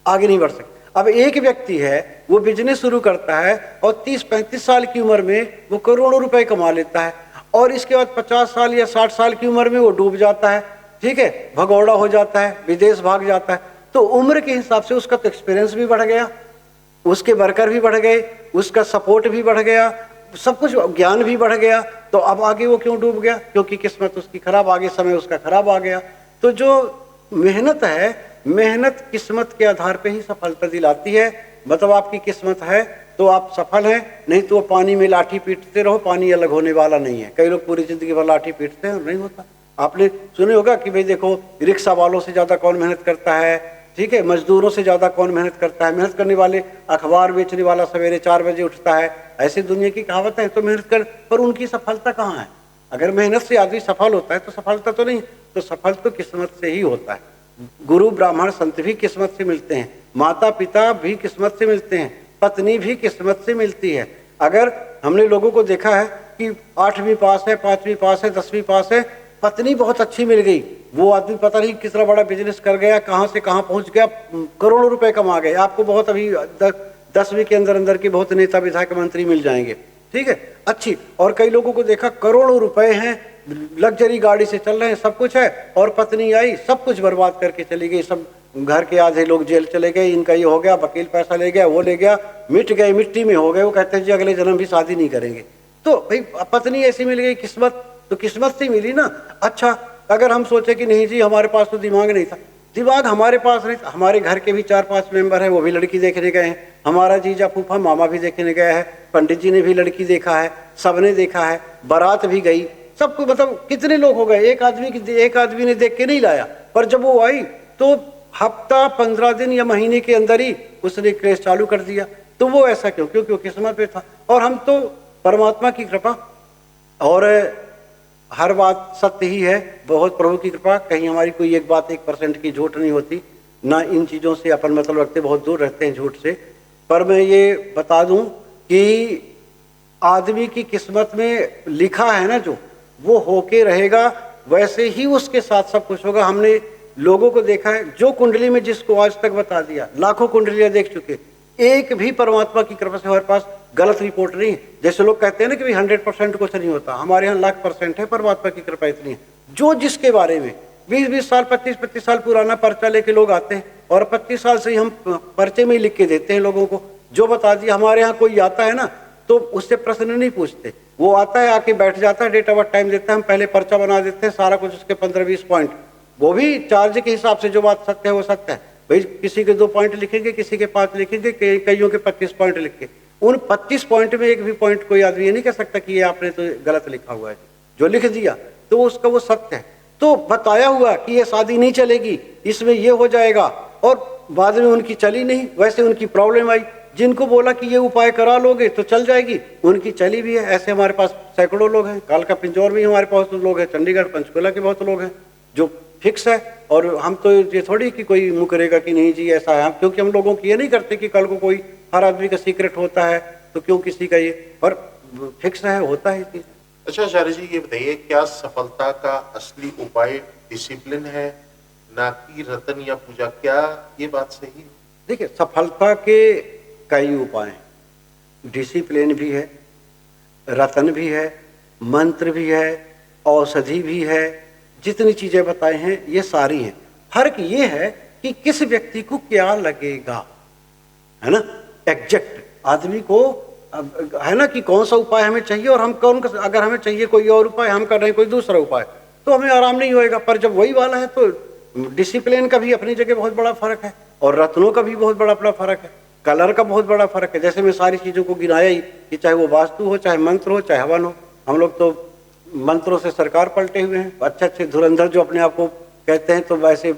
आगे नहीं बढ़ सकते। अब एक व्यक्ति है, वो बिजनेस शुरू करता है और 30-35 साल की उम्र में वो करोड़ों रुपए कमा लेता है, और इसके बाद 50 साल या 60 साल की उम्र में वो डूब जाता है, ठीक है, भगौड़ा हो जाता है, विदेश भाग जाता है। तो उम्र के हिसाब से उसका तो एक्सपीरियंस भी बढ़ गया, उसके वर्कर भी बढ़ गए, उसका सपोर्ट भी बढ़ गया, सब कुछ, ज्ञान भी बढ़ गया। तो अब आगे वो क्यों डूब गया? क्योंकि किस्मत उसकी खराब, आगे समय उसका खराब आ गया। तो जो मेहनत है, मेहनत किस्मत के आधार पे ही सफलता दिलाती है। मतलब आपकी किस्मत है तो आप सफल हैं, नहीं तो पानी में लाठी पीटते रहो, पानी अलग होने वाला नहीं है। कई लोग पूरी जिंदगी भर लाठी पीटते हैं और नहीं होता। आपने सुने होगा कि भाई देखो, रिक्शा वालों से ज्यादा कौन मेहनत करता है, ठीक है, मजदूरों से ज्यादा कौन मेहनत करता है। मेहनत करने वाले, अखबार बेचने वाला सवेरे 4 बजे उठता है, ऐसी दुनिया की कहावत है। तो मेहनत कर, पर उनकी सफलता कहाँ है? अगर मेहनत से आदमी सफल होता है तो सफलता तो नहीं, तो सफल तो किस्मत से ही होता है। गुरु ब्राह्मण संत भी किस्मत से मिलते हैं, माता पिता भी किस्मत से मिलते हैं, पत्नी भी किस्मत से मिलती है। अगर हमने लोगों को देखा है कि 8वीं पास है, 5वीं पास है, 10वीं पास है, पत्नी बहुत अच्छी मिल गई, वो आदमी पता नहीं कितना बड़ा बिजनेस कर गया, कहाँ से कहाँ पहुंच गया, करोड़ों रुपए कमा गए। आपको बहुत अभी 10वीं के अंदर अंदर के बहुत नेता विधायक मंत्री मिल जाएंगे, ठीक है, अच्छी। और कई लोगों को देखा करोड़ों रुपए हैं, लग्जरी गाड़ी से चल रहे हैं, सब कुछ है, और पत्नी आई सब कुछ बर्बाद करके चली गई। सब घर के आधे लोग जेल चले गए, इनका ये हो गया, वकील पैसा ले गया, वो ले गया, मिट गए, मिट्टी में हो गए। वो कहते हैं जी अगले जन्म भी शादी नहीं करेंगे। तो भाई पत्नी ऐसी मिल गई, किस्मत तो किस्मत से मिली ना। अच्छा, अगर हम सोचे कि नहीं जी हमारे पास तो दिमाग नहीं था, दिमाग हमारे पास नहीं था, हमारे घर के भी 4-5 मेंबर हैं, वो भी लड़की देखने गए हैं, हमारा जीजा फूफा मामा भी देखने गए हैं, पंडित जी ने भी लड़की देखा है, सबने देखा है, बारात भी गई, सबको, मतलब कितने लोग हो गए, एक आदमी ने देख के नहीं लाया, पर जब वो आई तो हफ्ता 15 दिन या महीने के अंदर ही उसने क्रेज चालू कर दिया। तो वो ऐसा क्यों? क्योंकि वो किस्मत पे था। और हम तो परमात्मा की कृपा, और हर बात सत्य ही है, बहुत प्रभु की कृपा, कहीं हमारी कोई एक बात 1% की झूठ नहीं होती ना। इन चीज़ों से अपन मतलब रखते, बहुत दूर रहते हैं झूठ से। पर मैं ये बता दूं कि आदमी की किस्मत में लिखा है ना, जो वो होके रहेगा, वैसे ही उसके साथ सब कुछ होगा। हमने लोगों को देखा है, जो कुंडली में जिसको आज तक बता दिया, लाखों कुंडलियां देख चुके, एक भी परमात्मा की कृपा से हमारे पास गलत रिपोर्ट नहीं है। जैसे लोग कहते हैं ना कि भाई 100% कुछ नहीं होता, हमारे यहाँ 1,00,000% है, परमात्मा की कृपा इतनी है। जो जिसके बारे में 20-20 साल 25-25 साल पुराना पर्चा लेके लोग आते हैं, और 25 साल से ही हम पर्चे में ही लिख के देते हैं लोगों को, जो बता दिया। हमारे यहाँ कोई आता है ना तो उससे प्रश्न नहीं पूछते, वो आता है, आके बैठ जाता है, डेट ऑफ बर्थ टाइम देता है, हम पहले पर्चा बना देते हैं, सारा कुछ उसके 15-20 पॉइंट, वो भी चार्ज के हिसाब से, जो बात सत्य है वो सत्य है। भाई किसी के 2 पॉइंट लिखेंगे, किसी के 5 लिखेंगे, कईयों के 25 पॉइंट लिख के, उन 25 पॉइंट में एक भी पॉइंट कोई आदमी ये नहीं कह सकता कि ये आपने तो गलत लिखा हुआ है। जो लिख दिया तो उसका वो सत्य है। तो बताया हुआ कि ये शादी नहीं चलेगी, इसमें ये हो जाएगा, और बाद में उनकी चली नहीं, वैसे उनकी प्रॉब्लम आई। जिनको बोला कि ये उपाय करा लोगे तो चल जाएगी, उनकी चली भी है। ऐसे हमारे पास सैकड़ों लोग हैं, कालका पिंजौर में हमारे पास लोग हैं, चंडीगढ़ पंचकुला के बहुत लोग हैं जो फिक्स है। और हम तो ये थोड़ी कि कोई मुकरेगा कि नहीं जी ऐसा है, क्योंकि हम लोगों की ये नहीं करते कि कल को कोई, हर आदमी का सीक्रेट होता है तो क्यों किसी का ये, पर फिक्स है, होता है चीज। अच्छा आचार्य जी, ये बताइए क्या सफलता का असली उपाय डिसिप्लिन है, ना कि रतन या पूजा? क्या ये बात सही? देखिए, सफलता के कई उपाय हैं, डिसिप्लिन भी है, रतन भी है, मंत्र भी है, औषधि भी है, जितनी चीजें बताए हैं ये सारी हैं। फर्क ये है कि किस व्यक्ति को क्या लगेगा, है ना, एग्जैक्ट आदमी को है ना, कि कौन सा उपाय हमें चाहिए, और हम कौन, अगर हमें चाहिए कोई और उपाय, हम कर रहे हैं कोई दूसरा उपाय, तो हमें आराम नहीं होएगा। पर जब वही वाला है तो डिसिप्लिन का भी अपनी जगह बहुत बड़ा फर्क है, और रत्नों का भी बहुत बड़ा फर्क है, कलर का बहुत बड़ा फर्क है। जैसे मैं सारी चीजों को गिनाया ही कि चाहे वो वास्तु हो, चाहे मंत्र हो, चाहे हवन हो। हम लोग तो मंत्रों से सरकार पलटे हुए हैं, अच्छे धुरंधर जो अपने आप को कहते हैं, तो वैसे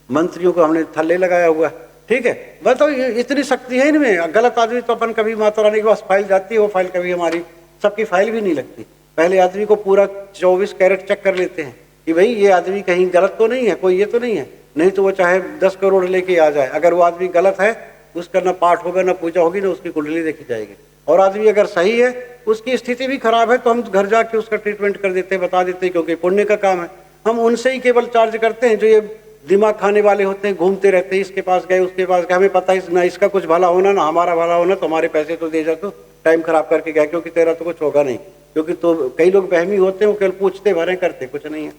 मंत्रियों को हमने थल्ले लगाया हुआ है, ठीक है, बताओ ये इतनी शक्ति है इनमें। गलत आदमी तो अपन कभी माता रानी के पास फाइल जाती है, वो फाइल कभी हमारी सबकी फाइल भी नहीं लगती। पहले आदमी को पूरा 24 कैरेट चेक कर लेते हैं कि भाई ये आदमी कहीं गलत तो नहीं है, कोई ये तो नहीं है, नहीं तो वो चाहे 10 करोड़ लेके आ जाए, अगर वो आदमी गलत है उसका ना पाठ होगा, ना पूजा होगी, ना उसकी कुंडली देखी जाएगी। और आदमी अगर सही है, उसकी स्थिति भी खराब है, तो हम घर जाके उसका ट्रीटमेंट कर देते हैं, बता देते हैं, क्योंकि पुण्य का काम है। हम उनसे ही केवल चार्ज करते हैं जो ये दिमाग खाने वाले होते हैं, घूमते रहते हैं, इसके पास गए उसके पास गए, हमें पता है ना इसका कुछ भला होना ना हमारा भला होना, तो हमारे पैसे तो दे जा, तो टाइम खराब करके गया, क्योंकि तेरा तो कुछ होगा नहीं। क्योंकि तो कई लोग वहमी होते हैं, वो केवल पूछते भरे करते कुछ नहीं है।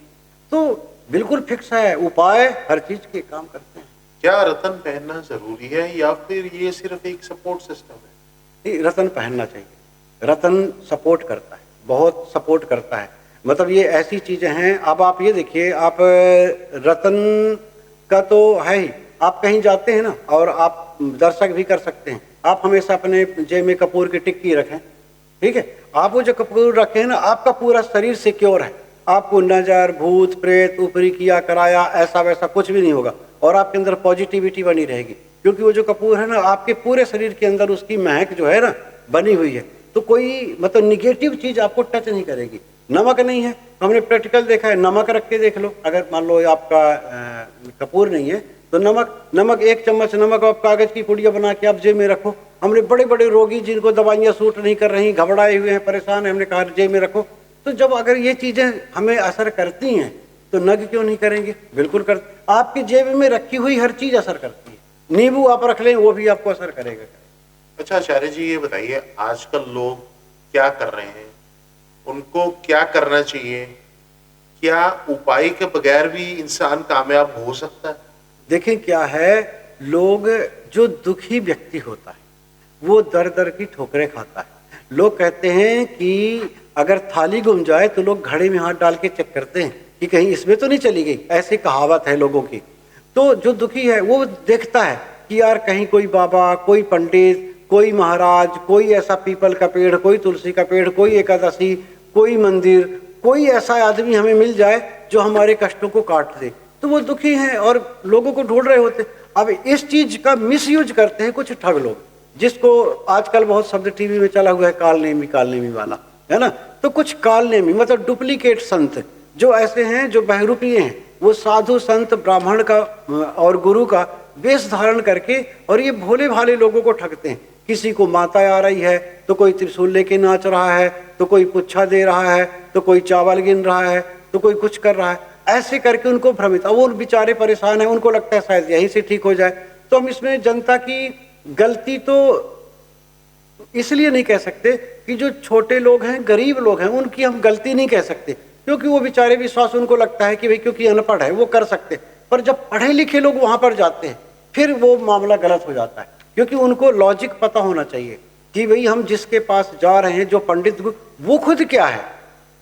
तो बिल्कुल फिक्स है, उपाय हर चीज के काम करते हैं। क्या रतन पहनना जरूरी है या फिर ये सिर्फ एक सपोर्ट सिस्टम है? नहीं, रतन पहनना चाहिए। रतन सपोर्ट करता है, बहुत सपोर्ट करता है। मतलब ये ऐसी चीजें हैं। अब आप ये देखिए, आप रतन का तो है ही, आप कहीं जाते हैं ना, और आप दर्शक भी कर सकते हैं, आप हमेशा अपने जेब में कपूर की टिक्की रखें, ठीक है। आप वो जो कपूर रखे हैं ना, आपका पूरा शरीर सिक्योर है, आपको नजर भूत प्रेत ऊपरी किया कराया ऐसा वैसा कुछ भी नहीं होगा, और आपके अंदर पॉजिटिविटी बनी रहेगी। क्योंकि वो जो कपूर है ना, आपके पूरे शरीर के अंदर उसकी महक जो है ना बनी हुई है, तो कोई मतलब निगेटिव चीज आपको टच नहीं करेगी। नमक नहीं है, हमने प्रैक्टिकल देखा है, नमक रख के देख लो, अगर मान लो आपका कपूर नहीं है तो नमक 1 चम्मच नमक आप कागज की पुड़िया बना के आप जेब में रखो। हमने बड़े बड़े रोगी जिनको दवाइयां सूट नहीं कर रही, घबराए हुए हैं, परेशान है, हमने कहा जेब में रखो। तो जब अगर ये चीजें हमें असर करती हैं तो नग क्यों नहीं करेंगे? बिल्कुल कर। आपकी जेब में रखी हुई हर चीज असर करती है। नींबू आप रख लें वो भी आपको असर करेगा। अच्छा आचार्य जी, ये बताइए आजकल लोग क्या कर रहे हैं, उनको क्या करना चाहिए? क्या उपाय के बगैर भी इंसान कामयाब हो सकता है? देखें क्या है, लोग जो दुखी व्यक्ति होता है वो दर दर की ठोकरें खाता है। लोग कहते हैं कि अगर थाली गुम जाए तो लोग घड़े में हाथ डाल के चेक करते हैं कि कहीं इसमें तो नहीं चली गई, ऐसी कहावत है लोगों की। तो जो दुखी है वो देखता है कि यार कहीं कोई बाबा, कोई पंडित, कोई महाराज, कोई ऐसा पीपल का पेड़, कोई तुलसी का पेड़, कोई एकादशी, कोई मंदिर, कोई ऐसा आदमी हमें मिल जाए जो हमारे कष्टों को काट दे। तो वो दुखी हैं और लोगों को ढूंढ रहे होते। अब इस चीज का मिसयूज करते हैं कुछ ठग लोग, जिसको आजकल बहुत शब्द टीवी में चला हुआ है, कालनेमी वाला, है ना। तो कुछ कालनेमी मतलब डुप्लीकेट संत जो ऐसे हैं, जो बहरूपीय हैं, वो साधु संत ब्राह्मण का और गुरु का वेश धारण करके और ये भोले भाले लोगों को ठगते हैं। किसी को माता आ रही है तो कोई त्रिशूल लेके नाच रहा है, तो कोई पुच्छा दे रहा है, तो कोई चावल गिन रहा है, तो कोई कुछ कर रहा है। ऐसे करके उनको भ्रमित, वो बेचारे परेशान है, उनको लगता है शायद यहीं से ठीक हो जाए। तो हम इसमें जनता की गलती तो इसलिए नहीं कह सकते कि जो छोटे लोग हैं, गरीब लोग हैं, उनकी हम गलती नहीं कह सकते, क्योंकि वो बेचारे विश्वास, उनको लगता है कि भाई क्योंकि अनपढ़ है वो कर सकते। पर जब पढ़े लिखे लोग वहां पर जाते हैं फिर वो मामला गलत हो जाता है, क्योंकि उनको लॉजिक पता होना चाहिए कि भाई हम जिसके पास जा रहे हैं, जो पंडित वो खुद क्या है।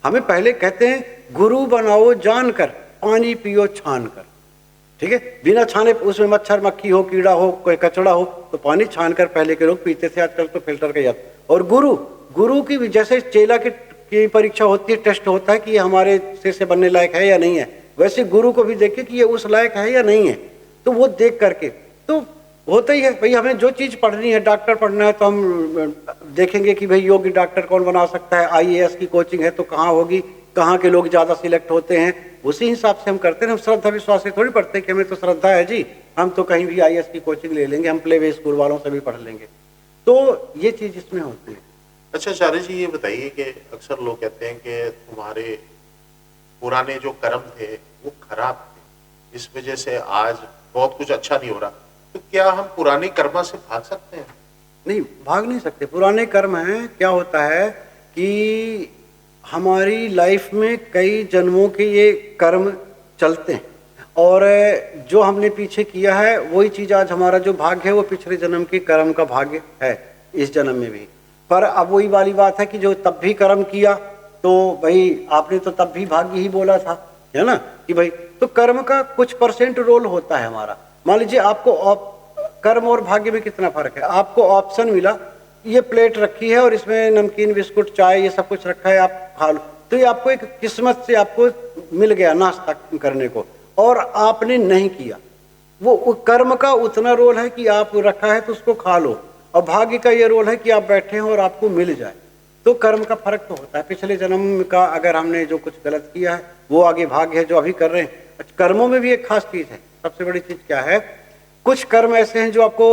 हमें पहले कहते हैं गुरु बनाओ जानकर, पानी पियो छान कर, ठीक है। बिना छाने उसमें मच्छर मक्खी हो, कीड़ा हो, कोई कचड़ा हो, तो पानी छान कर पहले के लोग पीते थे, आजकल तो फिल्टर का याद। और गुरु की जैसे चेला की परीक्षा होती है, टेस्ट होता है कि ये हमारे सिर से बनने लायक है या नहीं है, वैसे गुरु को भी देखे कि ये उस लायक है या नहीं है। तो वो देख करके तो होता ही है भाई, हमें जो चीज पढ़नी है, डॉक्टर पढ़ना है तो हम देखेंगे कि भाई योग्य डॉक्टर कौन बना सकता है। IAS की कोचिंग है तो कहाँ होगी, कहाँ के लोग ज्यादा सिलेक्ट होते हैं, उसी हिसाब से हम करते हैं। हम श्रद्धा विश्वास से थोड़ी पढ़ते हैं कि हमें तो श्रद्धा है जी, हम तो कहीं भी IAS की कोचिंग ले लेंगे, हम प्ले वे स्कूल वालों से भी पढ़ लेंगे। तो ये चीज इसमें होती है। अच्छा आचार्य जी, ये बताइए कि अक्सर लोग कहते हैं कि तुम्हारे पुराने जो कर्म थे वो खराब थे, इस वजह से आज बहुत कुछ अच्छा नहीं हो रहा, तो क्या हम पुराने कर्म से भाग सकते हैं? नहीं, भाग नहीं सकते। पुराने कर्म हैं, क्या होता है कि हमारी लाइफ में कई जन्मों के ये कर्म चलते हैं, और जो हमने पीछे किया है वही चीज आज हमारा जो भाग्य है वो पिछले जन्म के कर्म का भाग्य है इस जन्म में भी। पर अब वही वाली बात है कि जो तब भी कर्म किया तो भाई आपने तो तब भी भाग्य ही बोला था, है ना, कि भाई तो कर्म का कुछ % रोल होता है हमारा। मान लीजिए आपको कर्म और भाग्य में कितना फर्क है। आपको ऑप्शन मिला, ये प्लेट रखी है और इसमें नमकीन बिस्कुट चाय ये सब कुछ रखा है, आप खा लो, तो ये आपको एक किस्मत से आपको मिल गया नाश्ता करने को, और आपने नहीं किया। वो कर्म का उतना रोल है कि आप रखा है तो उसको खा लो, और भाग्य का ये रोल है कि आप बैठे हैं और आपको मिल जाए। तो कर्म का फर्क तो होता है। पिछले जन्म का अगर हमने जो कुछ गलत किया है वो आगे भाग्य है जो अभी कर रहे हैं। कर्मों में भी एक खास चीज है, सबसे बड़ी चीज क्या है, कुछ कर्म ऐसे हैं जो आपको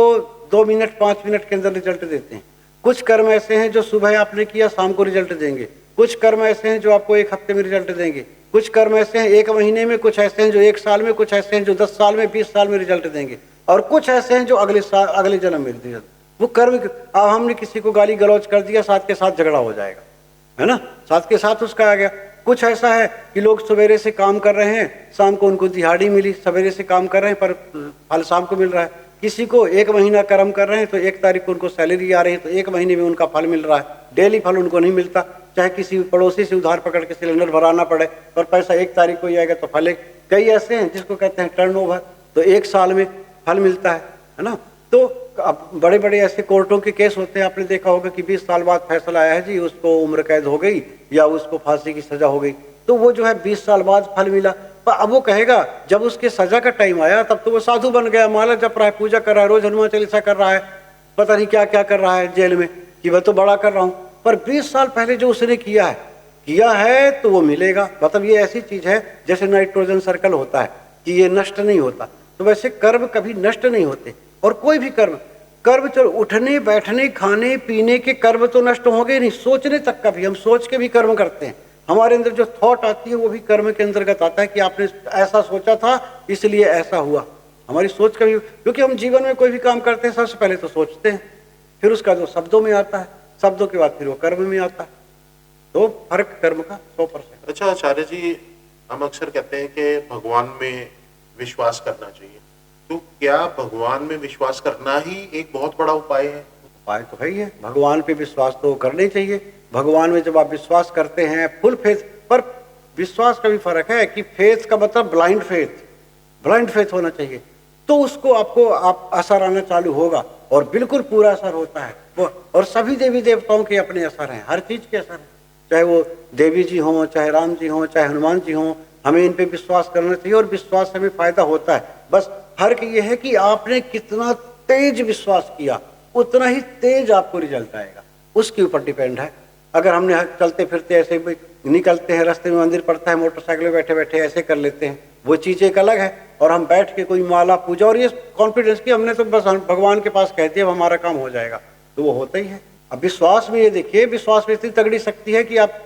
2 मिनट 5 मिनट के अंदर रिजल्ट देते हैं। कुछ कर्म ऐसे हैं जो सुबह आपने किया शाम को रिजल्ट देंगे। कुछ कर्म ऐसे हैं जो आपको 1 हफ्ते में रिजल्ट देंगे। कुछ कर्म ऐसे हैं 1 महीने में, कुछ ऐसे हैं जो 1 साल में, कुछ ऐसे हैं जो 10 साल में 20 साल में रिजल्ट देंगे, और कुछ ऐसे हैं जो अगले साल अगले जन्म में रिजल्ट। वो कर्म, अब हमने किसी को गाली गलौज कर दिया, साथ के साथ झगड़ा हो जाएगा, है ना, साथ के साथ उसका आ गया। कुछ ऐसा है कि लोग सवेरे से काम कर रहे हैं, शाम को उनको दिहाड़ी मिली, सवेरे से काम कर रहे हैं पर फल शाम को मिल रहा है। किसी को 1 महीना कर्म कर रहे हैं तो 1 तारीख को उनको सैलरी आ रही है, तो 1 महीने में उनका फल मिल रहा है, डेली फल उनको नहीं मिलता। चाहे किसी पड़ोसी से उधार पकड़ के सिलेंडर भराना पड़े पर पैसा 1 तारीख को ही आएगा तो फल। कई ऐसे हैं जिसको कहते हैं टर्नओवर, तो 1 साल में फल मिलता है ना। तो अब बड़े बड़े ऐसे कोर्टों के केस होते हैं, आपने देखा होगा कि 20 साल बाद फैसला आया है जी, उसको उम्र कैद हो गई या उसको फांसी की सजा हो गई, तो वो जो है 20 साल बाद फल मिला। पर अब वो कहेगा जब उसके सजा का टाइम आया तब तो वो साधु बन गया, माला जप रहा है, पूजा कर रहा है, रोज हनुमान चालीसा कर रहा है, पता नहीं क्या क्या कर रहा है जेल में, कि मैं तो बड़ा कर रहा हूं। पर 20 साल पहले जो उसने किया है तो वो मिलेगा। मतलब ये ऐसी चीज है जैसे नाइट्रोजन सर्कल होता है कि ये नष्ट नहीं होता, तो वैसे कर्म कभी नष्ट नहीं होते। और कोई भी कर्म चलो उठने बैठने खाने पीने के कर्म तो नष्ट होंगे ही नहीं, सोचने तक का भी, हम सोच के भी कर्म करते हैं, हमारे अंदर जो थॉट आती है वो भी कर्म के अंतर्गत आता है कि आपने ऐसा सोचा था इसलिए ऐसा हुआ। हमारी सोच का भी, क्योंकि हम जीवन में कोई भी काम करते हैं सबसे पहले तो सोचते हैं, फिर उसका जो शब्दों में आता है, शब्दों के बाद फिर वो कर्म में आता है। तो फर्क कर्म का 100%। अच्छा आचार्य जी, हम अक्सर कहते हैं कि भगवान में विश्वास करना चाहिए, तो क्या भगवान में विश्वास करना ही एक बहुत बड़ा उपाय है? उपाय तो है ही है, भगवान पे विश्वास तो करना ही चाहिए। भगवान में जब आप विश्वास करते हैं फुल फेथ, पर विश्वास का भी फर्क है कि फेथ का मतलब ब्लाइंड फेथ होना चाहिए, तो उसको आपको आप असर आना चालू होगा और बिल्कुल पूरा असर होता है वो। और सभी देवी देवताओं के अपने असर हैं, हर चीज के असर हैं, चाहे वो देवी जी हों, चाहे राम जी हों, चाहे हनुमान जी हों, हमें इन पे विश्वास करना चाहिए और विश्वास से हमें फायदा होता है। बस फर्क ये है कि आपने कितना तेज विश्वास किया उतना ही तेज आपको रिजल्ट आएगा, उसके ऊपर डिपेंड है। अगर हमने चलते फिरते ऐसे निकलते हैं, रास्ते में मंदिर पड़ता है, मोटरसाइकिल में बैठे बैठे ऐसे कर लेते हैं, वो चीज एक अलग है। और हम बैठ के कोई माला पूजा और ये कॉन्फिडेंस की हमने तो बस भगवान के पास कहते हैं हमारा काम हो जाएगा, तो वो होता ही है। अब विश्वास में ये देखिए, विश्वास में इतनी तगड़ी शक्ति है कि आप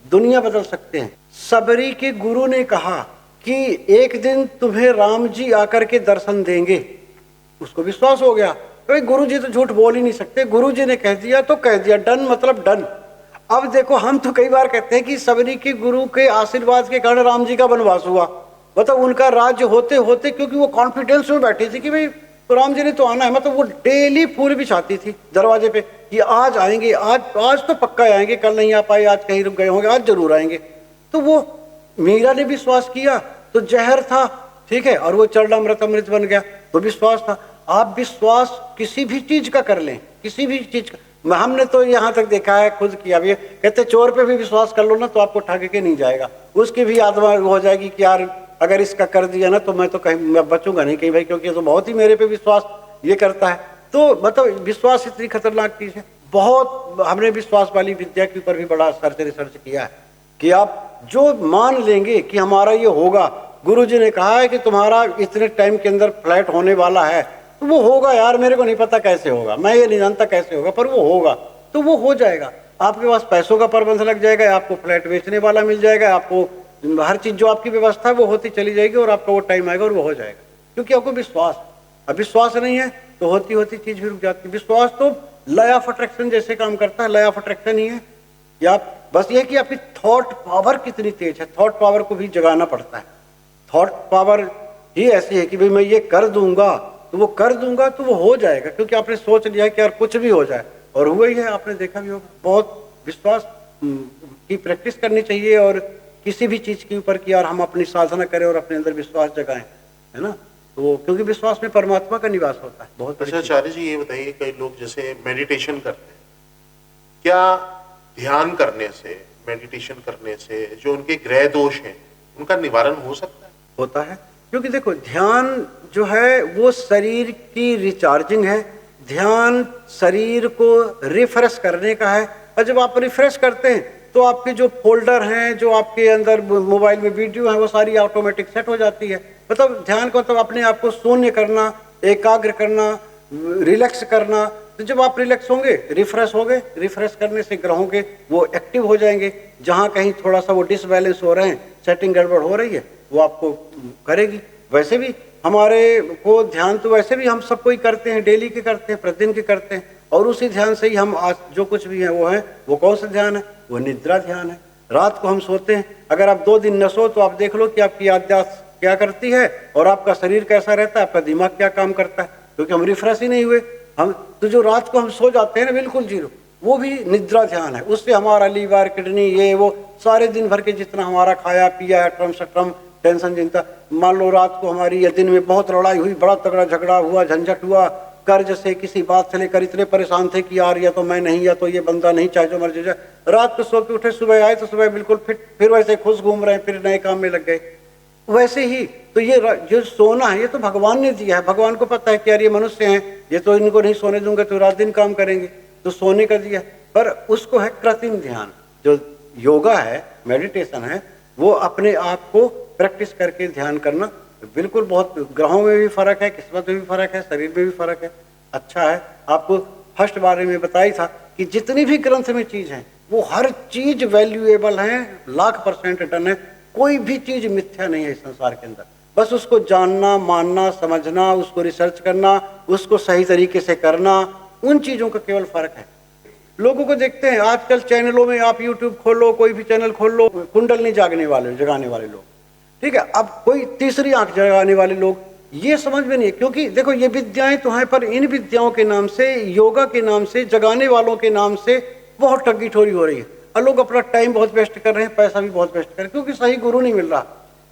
दुनिया बदल सकते हैं। सबरी के गुरु ने कहा कि एक दिन तुम्हें राम जी आकर के दर्शन देंगे, उसको विश्वास हो गया, तो गुरु जी तो झूठ बोल ही नहीं सकते, गुरु जी ने कह दिया तो कह दिया, डन मतलब डन। अब देखो हम तो कई बार कहते हैं कि सबरी के गुरु के आशीर्वाद के कारण राम जी का वनवास हुआ, मतलब उनका राज्य होते होते, क्योंकि वो कॉन्फिडेंस में बैठी थी कि भाई तो राम जी ने तो आना है, मतलब वो डेली फूल बिछाती थी दरवाजे पे कि आज आएंगे, आज तो पक्का आएंगे, कल नहीं आ पाए, आज कहीं रुक गए होंगे, आज जरूर आएंगे। तो वो मीरा ने विश्वास किया तो जहर था, ठीक है, और वो चरणामृत अमृत बन गया, तो विश्वास था। आप विश्वास किसी भी चीज का कर लें, किसी भी चीज का, हमने तो यहाँ तक देखा है, खुद किया भी, कहते चोर पे भी विश्वास कर लो ना तो आपको ठग के नहीं जाएगा, उसकी भी आत्मा हो जाएगी कि यार अगर इसका कर दिया ना तो मैं तो कहीं मैं बचूंगा नहीं कहीं भाई, क्योंकि ये तो बहुत ही मेरे पे विश्वास ये करता है। तो मतलब विश्वास इतनी खतरनाक चीज है। बहुत हमने विश्वास वाली विद्या के ऊपर भी बड़ा रिसर्च किया है कि आप जो मान लेंगे कि हमारा ये होगा, गुरु जी ने कहा है कि तुम्हारा इतने टाइम के अंदर फ्लैट होने वाला है, तो वो होगा यार, मेरे को नहीं पता कैसे होगा, मैं ये नहीं जानता कैसे होगा, पर वो होगा, तो वो हो जाएगा। आपके पास पैसों का प्रबंध लग जाएगा, आपको फ्लैट बेचने वाला मिल जाएगा, आपको हर चीज जो आपकी व्यवस्था है वो होती चली जाएगी और आपका वो टाइम आएगा और वो हो जाएगा, क्योंकि आपको विश्वास। अब विश्वास नहीं है तो होती होती चीज भी रुक जाती है। विश्वास तो लॉ ऑफ अट्रैक्शन जैसे काम करता है, लॉ ऑफ अट्रैक्शन ही है कि आप बस ये कि आपकी थॉट पावर कितनी तेज है, थॉट पावर को भी जगाना पड़ता है। थॉट पावर ही ऐसी है कि भाई मैं ये कर दूंगा तो वो कर दूंगा तो वो हो जाएगा, क्योंकि आपने सोच लिया है कि यार कुछ भी हो जाए, और हुआ ही है, आपने देखा भी होगा। बहुत विश्वास की प्रैक्टिस करनी चाहिए और किसी भी चीज के ऊपर कि यार हम अपनी साधना करें और अपने अंदर विश्वास जगाएं, है ना, तो क्योंकि विश्वास में परमात्मा का निवास होता है। बहुत अच्छा आचार्य जी, ये बताइए, कई लोग जैसे मेडिटेशन करते हैं, क्या ध्यान करने से, मेडिटेशन करने से जो उनके ग्रह दोष हैं उनका निवारण हो सकता है? होता है। क्योंकि देखो ध्यान जो है वो शरीर की रिचार्जिंग है, ध्यान शरीर को रिफ्रेश करने का है। और जब आप रिफ्रेश करते हैं तो आपके जो फोल्डर हैं, जो आपके अंदर मोबाइल में वीडियो है, वो सारी ऑटोमेटिक सेट हो जाती है। मतलब ध्यान को, मतलब अपने आप को शून्य करना, एकाग्र करना, रिलैक्स करना। तो जब आप रिलैक्स होंगे, रिफ्रेश होंगे, रिफ्रेश करने से ग्रहों के वो एक्टिव हो जाएंगे। जहाँ कहीं थोड़ा सा वो डिसबैलेंस हो रहे हैं, सेटिंग गड़बड़ हो रही है, वो आपको करेगी। वैसे भी हमारे को ध्यान तो वैसे भी हम सब कोई करते हैं, डेली के करते हैं, प्रतिदिन के करते हैं, और उसी ध्यान से ही हम आज जो कुछ भी है वो कौन सा ध्यान है? वो निद्रा ध्यान है। रात को हम सोते हैं, अगर आप 2 दिन न सो तो आप देख लो कि आपकी याददाश्त क्या करती है और आपका शरीर कैसा रहता है, आपका दिमाग क्या काम करता है, क्योंकि हम रिफ्रेश ही नहीं हुए। हम तो जो रात को हम सो जाते हैं ना बिल्कुल जीरो, वो भी निद्रा ध्यान है। उससे हमारा लीवर, किडनी, ये वो सारे दिन भर के जितना हमारा खाया पिया है, ट्रम सट्रम, टेंशन, चिंता, मान लो रात को हमारी या दिन में बहुत लड़ाई हुई, बड़ा तगड़ा झगड़ा हुआ, झंझट हुआ, कर्ज से किसी बात से लेकर इतने परेशान थे कि यार या तो मैं नहीं, या तो ये बंदा नहीं, चाहे जो मर्जी जाए। रात को सो के उठे, सुबह आए तो सुबह बिल्कुल फिट, फिर वैसे खुश घूम रहे हैं, फिर नए काम में लग गए। वैसे ही तो ये जो सोना है, ये तो भगवान ने दिया है। भगवान को पता है कि यार ये मनुष्य हैं, ये तो इनको नहीं सोने दूंगा तो रात दिन काम करेंगे, तो सोने का दिया। पर उसको है कृत्रिम ध्यान। जो योगा है, मेडिटेशन है, वो अपने आप को प्रैक्टिस करके ध्यान करना। बिल्कुल बहुत ग्रहों में भी फर्क है, किस्मत में भी फर्क है, शरीर में भी फर्क है। अच्छा है, आपको फर्स्ट बारे में बताई था कि जितनी भी ग्रंथ में चीज है वो हर चीज वैल्यूएबल है, 100% डन है। कोई भी चीज मिथ्या नहीं है इस संसार के अंदर। बस उसको जानना, मानना, समझना, उसको रिसर्च करना, उसको सही तरीके से करना, उन चीजों का केवल फर्क है। लोगों को देखते हैं आजकल चैनलों में, आप यूट्यूब खोलो, कोई भी चैनल खोल लो, कुंडल जगाने वाले लोग, ठीक है। अब कोई तीसरी आंख जगाने वाले लोग, ये समझ में नहीं है। क्योंकि देखो ये विद्याएं तो हैं, पर इन विद्याओं के नाम से, योगा के नाम से, जगाने वालों के नाम से बहुत ठगी ठोरी हो रही है। और लोग अपना टाइम बहुत वेस्ट कर रहे हैं, पैसा भी बहुत वेस्ट कर रहे हैं, क्योंकि सही गुरु नहीं मिल रहा।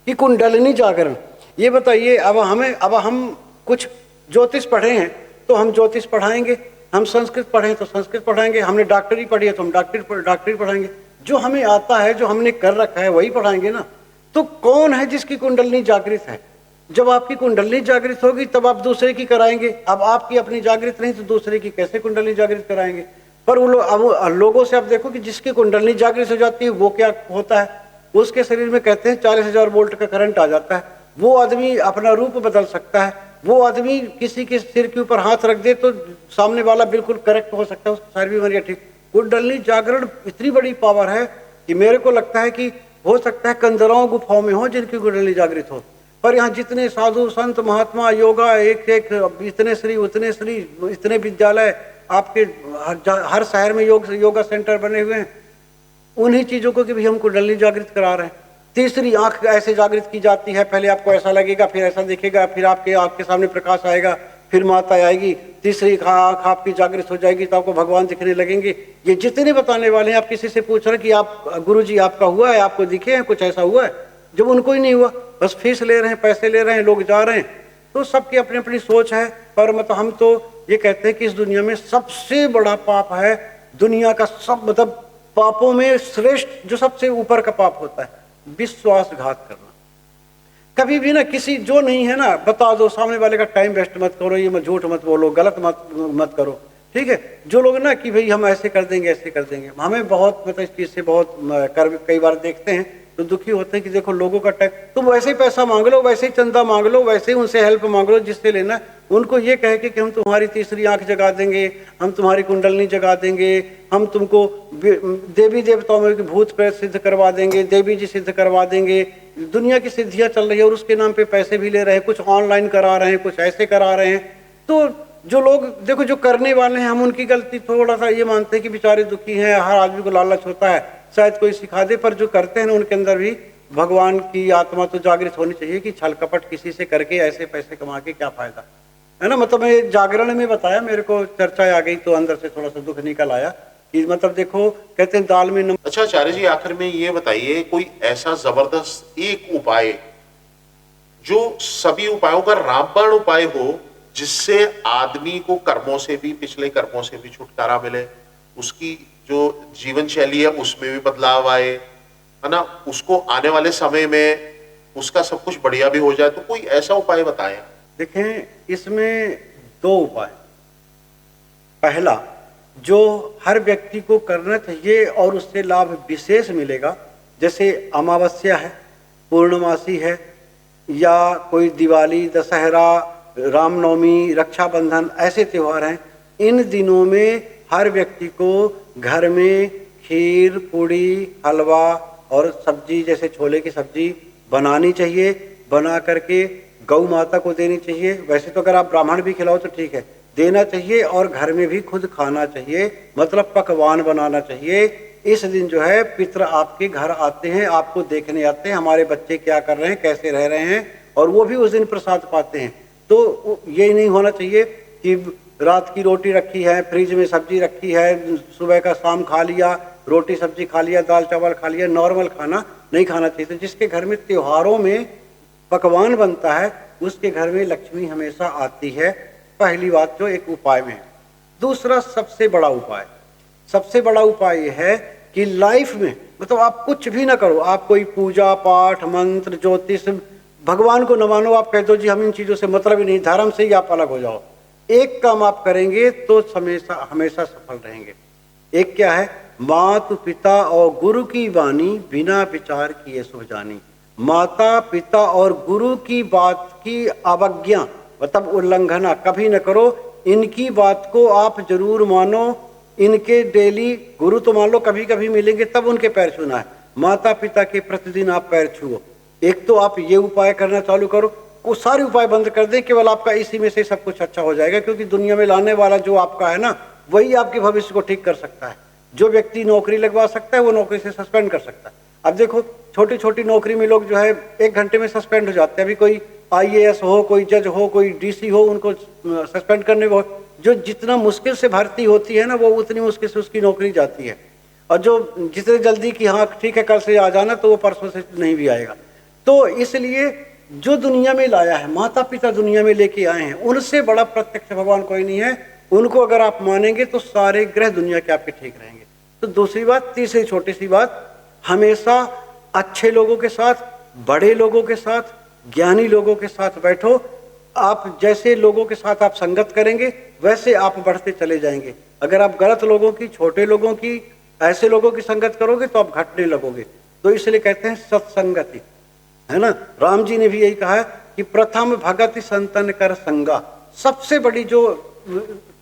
कि कुंडलिनी जागरण, ये बताइए, अब हम कुछ ज्योतिष पढ़े हैं तो हम ज्योतिष पढ़ाएंगे, हम संस्कृत पढ़े तो संस्कृत पढ़ाएंगे, हमने डॉक्टरी पढ़ी है तो हम डॉक्टरी पढ़ाएंगे। जो हमें आता है, जो हमने कर रखा है, वही पढ़ाएंगे ना। तो कौन है जिसकी कुंडलिनी जागृत है? जब आपकी कुंडलिनी जागृत होगी तब आप दूसरे की कराएंगे। अब आपकी अपनी जागृत नहीं तो दूसरे की कैसे कुंडलिनी जागृत कराएंगे? पर वो अब लोगों से आप देखो कि जिसकी कुंडलिनी जागृत हो जाती है वो क्या होता है, उसके शरीर में कहते हैं 40,000 वोल्ट का करंट आ जाता है। वो आदमी अपना रूप बदल सकता है। वो आदमी किसी के सिर के ऊपर हाथ रख दे तो सामने वाला बिल्कुल करेक्ट हो सकता है, उसकी सारी बीमारियां ठीक। कुंडलिनी जागरण इतनी बड़ी पावर है कि मेरे को लगता है कि हो सकता है कंदराओं गुफाओं में हो जिनकी कुंडलिनी जागृत हो। पर यहाँ जितने साधु संत महात्मा योगा, एक इतने श्री उतने श्री, इतने विद्यालय आपके हर शहर में योगा सेंटर बने हुए हैं। उन्हीं चीजों को कि भी हम कुंडलिनी जागृत करा रहे हैं। तीसरी आंख ऐसे जागृत की जाती है, पहले आपको ऐसा लगेगा, फिर ऐसा दिखेगा, फिर आपके आंख के सामने प्रकाश आएगा, फिर माता आएगी, तीसरी आंख आपकी जागृत हो जाएगी तो आपको भगवान दिखने लगेंगे। ये जितने बताने वाले हैं, आप किसी से पूछ रहे कि आप गुरुजी आपका हुआ है, आपको दिखे हैं, कुछ ऐसा हुआ है? जब उनको ही नहीं हुआ, बस फीस ले रहे हैं, पैसे ले रहे हैं, लोग जा रहे हैं। तो सबकी अपनी अपनी सोच है। पर मतलब हम तो ये कहते हैं कि इस दुनिया में सबसे बड़ा पाप है, दुनिया का सब मतलब पापों में श्रेष्ठ जो सबसे ऊपर का पाप होता है, विश्वासघात करना। कभी भी ना किसी जो नहीं है ना, बता दो, सामने वाले का टाइम वेस्ट मत करो, ये झूठ मत बोलो, गलत मत करो, ठीक है। जो लोग ना कि भाई हम ऐसे कर देंगे, ऐसे कर देंगे, हमें बहुत मतलब इस चीज से बहुत कई बार देखते हैं तो दुखी होते हैं कि देखो लोगों का टाइम, तुम वैसे ही पैसा मांग लो, वैसे ही चंदा मांग लो, वैसे ही उनसे हेल्प मांग लो जिससे लेना। उनको ये कहे कि हम तुम्हारी तीसरी आंख जगा देंगे, हम तुम्हारी कुंडलिनी जगा देंगे, हम तुमको देवी देवताओं में भूत प्रेत सिद्ध करवा देंगे, देवी जी सिद्ध करवा देंगे। दुनिया की सिद्धियां चल रही है और उसके नाम पे पैसे भी ले रहे हैं, कुछ ऑनलाइन करा रहे हैं, कुछ ऐसे करा रहे हैं। तो जो लोग देखो जो करने वाले हैं, हम उनकी गलती थोड़ा सा ये मानते हैं कि बेचारे दुखी हैं, हर आदमी को लालच होता है, शायद कोई सिखा दे। पर जो करते हैं उनके अंदर भी भगवान की आत्मा तो जागृत होनी चाहिए कि छल कपट किसी से करके ऐसे पैसे कमा के क्या फायदा है ना। मतलब मैं जागरण में बताया, मेरे को चर्चा आ गई तो अंदर से थोड़ा सा दुख निकल आया कि मतलब देखो कहते हैं दाल में नमक। अच्छा आचार्य जी, आखिर में ये बताइए, कोई ऐसा जबरदस्त एक उपाय जो सभी उपायों का रामबाण उपाय हो, जिससे आदमी को कर्मों से भी, पिछले कर्मों से भी छुटकारा मिले, उसकी जो जीवन शैली है उसमें भी बदलाव आए, है ना, उसको आने वाले समय में उसका सब कुछ बढ़िया भी हो जाए, तो कोई ऐसा उपाय बताएं। देखें, इसमें दो उपाय। पहला, जो हर व्यक्ति को करना चाहिए और उससे लाभ विशेष मिलेगा, जैसे अमावस्या है, पूर्णमासी है, या कोई दिवाली, दशहरा, रामनवमी, रक्षाबंधन, ऐसे त्यौहार हैं। इन दिनों में हर व्यक्ति को घर में खीर, पूड़ी, हलवा और सब्जी, जैसे छोले की सब्जी बनानी चाहिए। बना करके गौ माता को देनी चाहिए। वैसे तो अगर आप ब्राह्मण भी खिलाओ तो ठीक है, देना चाहिए। और घर में भी खुद खाना चाहिए, मतलब पकवान बनाना चाहिए। इस दिन जो है पितर आपके घर आते हैं, आपको देखने आते हैं, हमारे बच्चे क्या कर रहे हैं, कैसे रह रहे हैं, और वो भी उस दिन प्रसाद पाते हैं। तो ये नहीं होना चाहिए कि रात की रोटी रखी है, फ्रिज में सब्जी रखी है, सुबह का शाम खा लिया, रोटी सब्जी खा लिया, दाल चावल खा लिया, नॉर्मल खाना नहीं खाना चाहिए। तो जिसके घर में त्योहारों में पकवान बनता है, उसके घर में लक्ष्मी हमेशा आती है। पहली बात जो एक उपाय में है। दूसरा सबसे बड़ा उपाय यह है कि लाइफ में, मतलब आप कुछ भी ना करो, आप कोई पूजा पाठ, मंत्र, ज्योतिष, भगवान को न मानो, आप कह दो जी हम इन चीजों से मतलब ही नहीं, धर्म से ही आप अलग हो जाओ। एक काम आप करेंगे तो हमेशा सफल रहेंगे। एक क्या है? माता पिता और गुरु की वाणी बिना विचार किए सो जानी। माता पिता और गुरु की बात की अवज्ञा, मतलब उल्लंघना कभी न करो। इनकी बात को आप जरूर मानो। इनके डेली, गुरु तो मान लो कभी कभी मिलेंगे तब उनके पैर छूना है, माता पिता के प्रतिदिन आप पैर छुओ। एक तो आप ये उपाय करना चालू करो, वो सारे उपाय बंद कर दें, केवल आपका इसी में से सब कुछ अच्छा हो जाएगा। क्योंकि दुनिया में लाने वाला जो आपका है ना, वही आपके भविष्य को ठीक कर सकता है। जो व्यक्ति नौकरी लगवा सकता है वो नौकरी से सस्पेंड कर सकता है। अब देखो, छोटी छोटी नौकरी में लोग जो है 1 घंटे में सस्पेंड हो जाते हैं। अभी कोई IAS हो, कोई जज हो, कोई DC हो, उनको सस्पेंड करने को जो जितना मुश्किल से भर्ती होती है ना, वो उतनी मुश्किल से उसकी नौकरी जाती है। और जो जितने जल्दी कि हाँ ठीक है कल से आ जाना, तो वो परसों से नहीं भी आएगा। तो इसलिए जो दुनिया में लाया है, माता पिता दुनिया में लेके आए हैं, उनसे बड़ा प्रत्यक्ष भगवान कोई नहीं है। उनको अगर आप मानेंगे तो सारे ग्रह दुनिया के आपके ठीक रहेंगे। तो दूसरी बात, तीसरी छोटी सी बात, हमेशा अच्छे लोगों के साथ, बड़े लोगों के साथ, ज्ञानी लोगों के साथ बैठो। आप जैसे लोगों के साथ आप संगत करेंगे वैसे आप बढ़ते चले जाएंगे। अगर आप गलत लोगों की, छोटे लोगों की, ऐसे लोगों की संगत करोगे तो आप घटने लगोगे। तो इसलिए कहते हैं सत्संगति, है ना। राम जी ने भी यही कहा है कि प्रथम भगति संतन कर संगा। सबसे बड़ी जो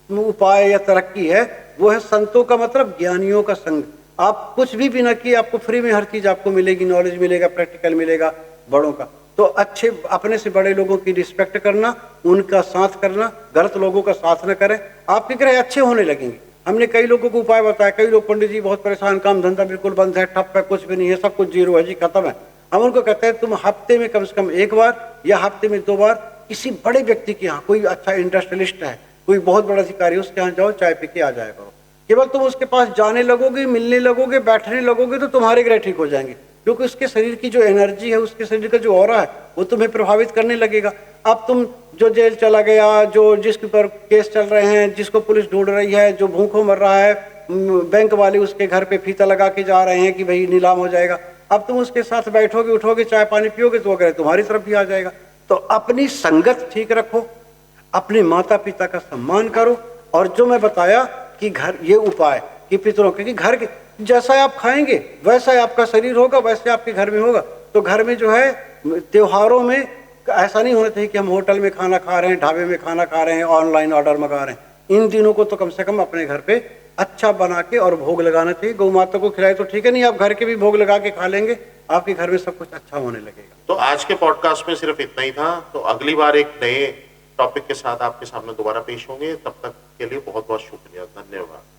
उपाय या तरक्की है वो है संतों का, मतलब ज्ञानियों का संग। आप कुछ भी बिना किए आपको फ्री में हर चीज आपको मिलेगी, नॉलेज मिलेगा, प्रैक्टिकल मिलेगा बड़ों का। तो अच्छे अपने से बड़े लोगों की रिस्पेक्ट करना, उनका साथ करना, गलत लोगों का साथ न करें, आपके ग्रह अच्छे होने लगेंगे। हमने कई लोगों को उपाय बताया, कई लोग पंडित जी बहुत परेशान, काम धंधा बिल्कुल बंद है, ठप है, कुछ भी नहीं है, सब कुछ जीरो है जी, खत्म है। हम उनको कहते हैं तुम हफ्ते में कम से कम 1 बार या हफ्ते में 2 बार किसी बड़े व्यक्ति के यहाँ, कोई अच्छा इंडस्ट्रियलिस्ट है, कोई बहुत बड़ा अधिकारी, उसके यहाँ जाओ, चाय पी के आ जाया करो। केवल तुम उसके पास जाने लगोगे, मिलने लगोगे, बैठने लगोगे तो तुम्हारे ग्रह ठीक हो जाएंगे। क्योंकि उसके शरीर की जो एनर्जी है, उसके शरीर का जो ऑरा है, वो तुम्हें प्रभावित करने लगेगा। अब तुम जो जेल चला गया, जो जिसके ऊपर केस चल रहे हैं, जिसको पुलिस ढूंढ रही है, जो भूखों मर रहा है, बैंक वाले उसके घर पे फीता लगा के जा रहे हैं कि भाई नीलाम हो जाएगा, अब तुम उसके साथ बैठोगे, उठोगे, चाय पानी पियोगे तो अगर तुम्हारी तरफ भी आ जाएगा। तो अपनी संगत ठीक रखो, अपने माता पिता का सम्मान करो। और जो मैं बताया कि घर, ये उपाय कि पितरों के, कि घर के जैसा आप खाएंगे वैसा ही आपका शरीर होगा, वैसे आपके घर में होगा। तो घर में जो है त्योहारों में ऐसा नहीं होना चाहिए कि हम होटल में खाना खा रहे हैं, ढाबे में खाना खा रहे हैं, ऑनलाइन ऑर्डर मंगा रहे हैं। इन दिनों को तो कम से कम अपने घर पे अच्छा बना के और भोग लगाना चाहिए। गौ माता को खिलाए तो ठीक है, नहीं आप घर के भी भोग लगा के खा लेंगे, आपके घर में सब कुछ अच्छा होने लगेगा। तो आज के पॉडकास्ट में सिर्फ इतना ही था। तो अगली बार एक नए टॉपिक के साथ आपके सामने दोबारा पेश होंगे। तब तक के लिए बहुत बहुत शुक्रिया, धन्यवाद।